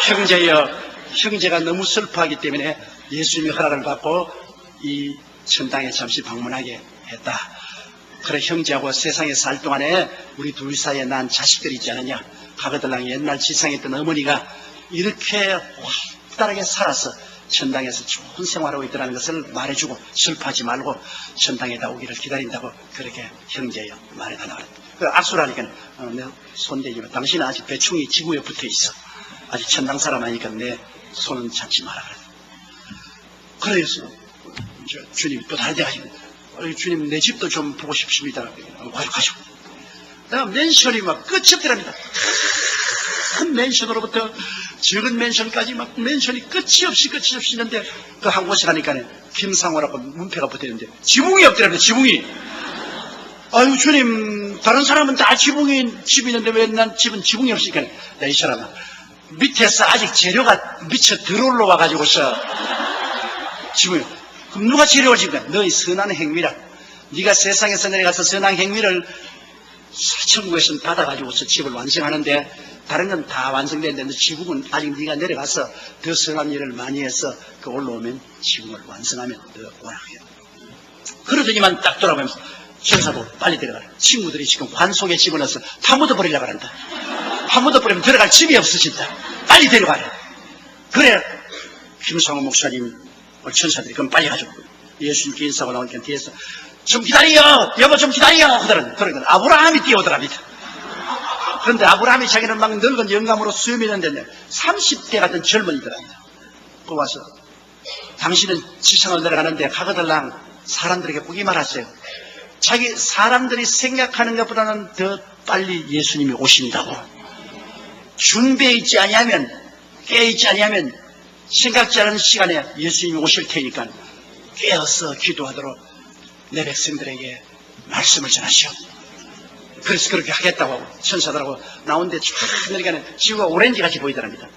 [SPEAKER 2] 형제여 형제가 너무 슬퍼하기 때문에 예수님이 허락을 받고 이 천당에 잠시 방문하게 했다. 그래 형제하고 세상에 살 동안에 우리 둘 사이에 난 자식들이 있지 않느냐. 가거들랑 옛날 지상에 있던 어머니가 이렇게 활달하게 살아서 천당에서 좋은 생활하고 있다는 것을 말해주고 슬퍼하지 말고 천당에다 오기를 기다린다고 그렇게 형제여 말해달라고 그래. 악수를 하니까 내 손대지만 당신은 아직 배충이 지구에 붙어 있어. 아직 천당 사람 아니니까 내 손은 잡지 마라 그래. 그래서 주님 또 다른 데 가시고 주님 내 집도 좀 보고 싶습니다. 가지고 내가 맨션이 막 끝이 없더랍니다. 큰 맨션으로부터 적은 맨션까지 막 맨션이 끝이 없이 있는데 그 한 곳에 가니까 김상호라고 문패가 붙어있는데 지붕이 없더랍니다. 지붕이. 아유 주님 다른 사람은 다 지붕이 집이 있는데 왜 난 집은 지붕이 없으니까 야 이 사람아 밑에서 아직 재료가 미쳐 들어올라 와가지고서 지붕이 그럼 누가 재료를 집니까? 너희 선한 행위라. 네가 세상에서 내려가서 선한 행위를 천국에서 받아가지고서 집을 완성하는데 다른 건 다 완성됐는데 지붕은 아직 네가 내려가서 더 선한 일을 많이 해서 그 올라오면 지붕을 완성하면 더 오락해요. 그러더니만 딱 돌아보면서 천사도 빨리 데려가라. 친구들이 지금 관 속에 집어넣어서 파묻어 버리려고 한다. 파묻어 버리면 들어갈 집이 없어진다. 빨리 데려가라. 그래 김상호 목사님 천사들이 그럼 빨리 가죠. 예수님께 인사하고 나오니까 뒤에서 좀 기다려 여보 좀 기다려 하더라고요. 그러니까 아브라함이 뛰어오더랍니다. 그런데 아브라함이 자기는 막 늙은 영감으로 수염이는데 30대 같은 젊은이더랍니다. 그 와서 당신은 지상을 내려가는데 가거들랑 사람들에게 보기 말하세요. 자기 사람들이 생각하는 것보다는 더 빨리 예수님이 오신다고. 준비해 있지 아니하면 깨어있지 아니하면 생각지 않은 시간에 예수님이 오실 테니까 깨어서 기도하도록 내 백성들에게 말씀을 전하시오. 그래서 그렇게 하겠다고 하고 천사들하고 나오는데 쫙 내리가는 지구가 오렌지같이 보이더랍니다.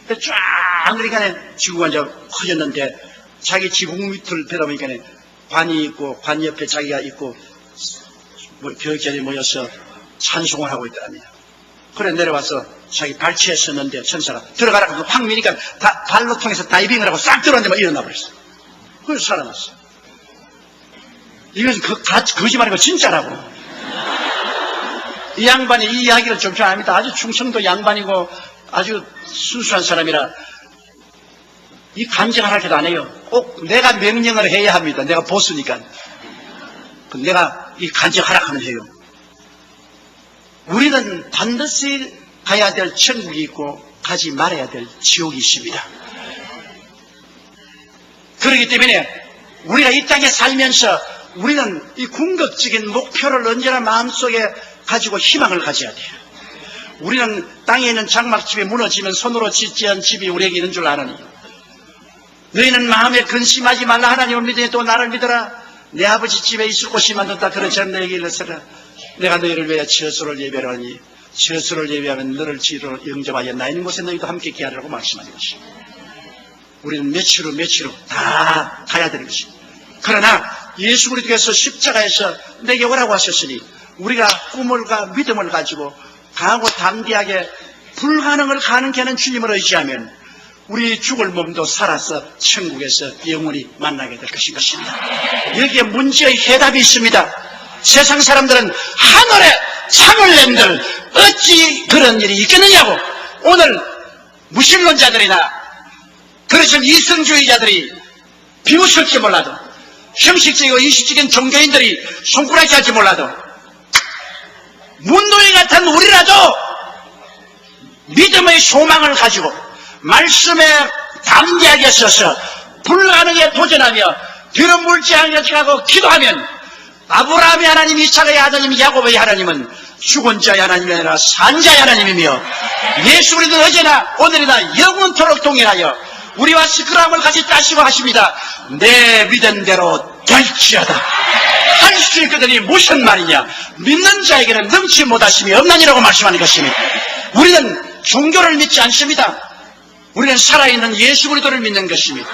[SPEAKER 2] 쫙 내리가는 지구가 이제 커졌는데 자기 지붕 밑을 들어보니까 관이 있고 관 옆에 자기가 있고 교육자들이 모여서 찬송을 하고 있더랍니다. 그래 내려와서 자기 발치에 섰는데 천사가 들어가라고 확 미니까 발로 통해서 다이빙을 하고 싹 들어왔는데 막 일어나 버렸어. 그래서 살아났어. 이것은 거짓말이고 진짜라고. 이 양반이 이 이야기를 좀 잘 압니다. 아주 충청도 양반이고 아주 순수한 사람이라 이 간증을 하기도 안 해요. 꼭 내가 명령을 해야 합니다. 내가 보스니까. 내가 이 간증하라 하면 해요. 우리는 반드시 가야 될 천국이 있고 가지 말아야 될 지옥이 있습니다. 그렇기 때문에 우리가 이 땅에 살면서 우리는 이 궁극적인 목표를 언제나 마음속에 가지고 희망을 가져야 돼요. 우리는 땅에 있는 장막집이 무너지면 손으로 짓지 않은 집이 우리에게 있는 줄 아느니 너희는 마음에 근심하지 말라. 하나님을 믿으니 또 나를 믿어라. 내 아버지 집에 있을 곳이 만든다. 그렇지 않은 너에게 일러서라. 내가 너희를 위해 처소를 예배하니 처소를 예배하면 너를 지로 영접하여 나 있는 곳에 너희도 함께 기하라고 말씀하는 것입니다. 우리는 며칠 후 다 가야 되는 것입니다. 그러나 예수 그리스도께서 십자가에서 내게 오라고 하셨으니 우리가 꿈을과 믿음을 가지고 강하고 담대하게 불가능을 가능케 하는 주님을 의지하면 우리 죽을 몸도 살아서 천국에서 영원히 만나게 될 것입니다. 여기에 문제의 해답이 있습니다. 세상 사람들은 하늘에 창을 낸들 어찌 그런 일이 있겠느냐고. 오늘 무신론자들이나 그렇지만 이성주의자들이 비웃을지 몰라도 형식적이고 이식적인 종교인들이 손가락질 할지 몰라도 문둥이 같은 우리라도 믿음의 소망을 가지고 말씀에 담대하게 서서 불가능에 도전하며 뒤로 물지 않으려고 기도하면 아브라함의 하나님, 이삭의 하나님, 야곱의 하나님은 죽은 자의 하나님이 아니라 산 자의 하나님이며 예수 그리스도는 어제나 오늘이나 영원토록 동일하여 우리와 시크함을 같이 따시고 하십니다. 내 믿음대로 될지어다. 할 수 있거든이 무슨 말이냐. 믿는 자에게는 능치 못하심이 없나니라고 말씀하는 것입니다. 우리는 종교를 믿지 않습니다. 우리는 살아있는 예수 그리스도를 믿는 것입니다.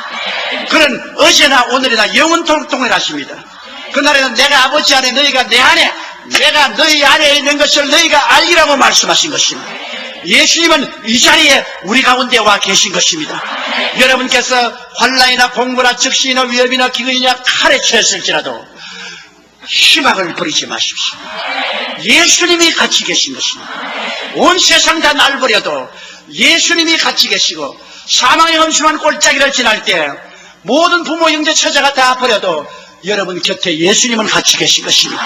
[SPEAKER 2] 그는 어제나 오늘이나 영원토록 동일하십니다. 그날에는 내가 아버지 안에 너희가 내 안에 내가 너희 안에 있는 것을 너희가 알리라고 말씀하신 것입니다. 예수님은 이 자리에 우리 가운데 와 계신 것입니다. 여러분께서 환난이나 공부나 적신이나 위협이나 기근이나 칼에 처했을지라도 희망을 버리지 마십시오. 예수님이 같이 계신 것입니다. 온 세상 다 날 버려도 예수님이 같이 계시고 사망의 험심한 골짜기를 지날 때 모든 부모 형제 처자가 다 버려도 여러분 곁에 예수님은 같이 계신 것입니다.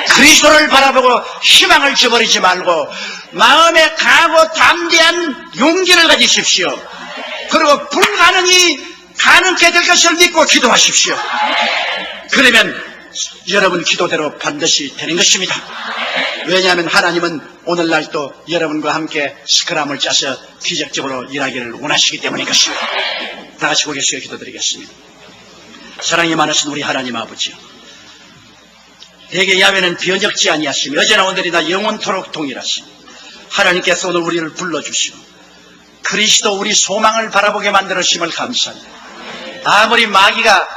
[SPEAKER 2] 그리스도를 바라보고 희망을 저버리지 말고 마음에 강하고 담대한 용기를 가지십시오. 그리고 불가능이 가능케 될 것을 믿고 기도하십시오. 그러면 여러분 기도대로 반드시 되는 것입니다. 왜냐하면 하나님은 오늘날 또 여러분과 함께 스크럼을 짜서 기적적으로 일하기를 원하시기 때문인 것입니다. 다 같이 고개 숙여 기도드리겠습니다. 사랑이 많으신 우리 하나님 아버지요, 대개 야훼는 변적지 아니하시며 어제나 오늘이나 영원토록 동일하시며 하나님께서 오늘 우리를 불러주시고 그리스도 우리 소망을 바라보게 만들으심을 감사합니다. 아무리 마귀가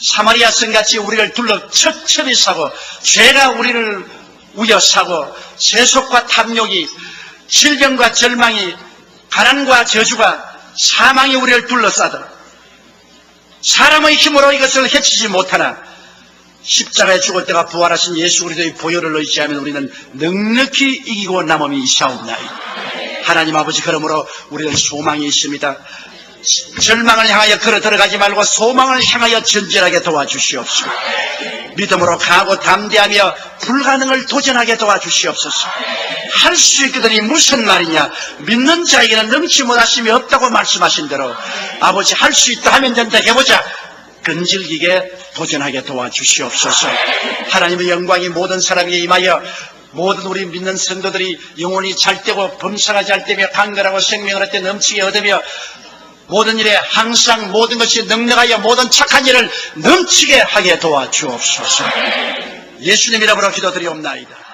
[SPEAKER 2] 사마리아 성같이 우리를 둘러 첩첩이 사고 죄가 우리를 우여사고 세속과 탐욕이 질병과 절망이 가난과 저주가 사망이 우리를 둘러싸도록 사람의 힘으로 이것을 해치지 못하나 십자가에 죽을 때가 부활하신 예수 그리스도의 보혈을 의지하면 우리는 넉넉히 이기고 남음이 있사옵나이다. 하나님 아버지, 그러므로 우리는 소망이 있습니다. 절망을 향하여 걸어 들어가지 말고 소망을 향하여 전진하게 도와주시옵소서. 믿음으로 강하고 담대하며 불가능을 도전하게 도와주시옵소서. 할 수 있거든이 무슨 말이냐, 믿는 자에게는 넘치 못하심이 없다고 말씀하신 대로 아버지, 할 수 있다 하면 된다 해보자. 끈질기게 도전하게 도와주시옵소서. 하나님의 영광이 모든 사람에게 임하여 모든 우리 믿는 성도들이 영혼이 잘되고 범사가 잘되며 강건하고 생명을 얻되 넘치게 얻으며 모든 일에 항상 모든 것이 넉넉하여 모든 착한 일을 넘치게 하게 도와주옵소서. 예수님 이름으로 기도드리옵나이다.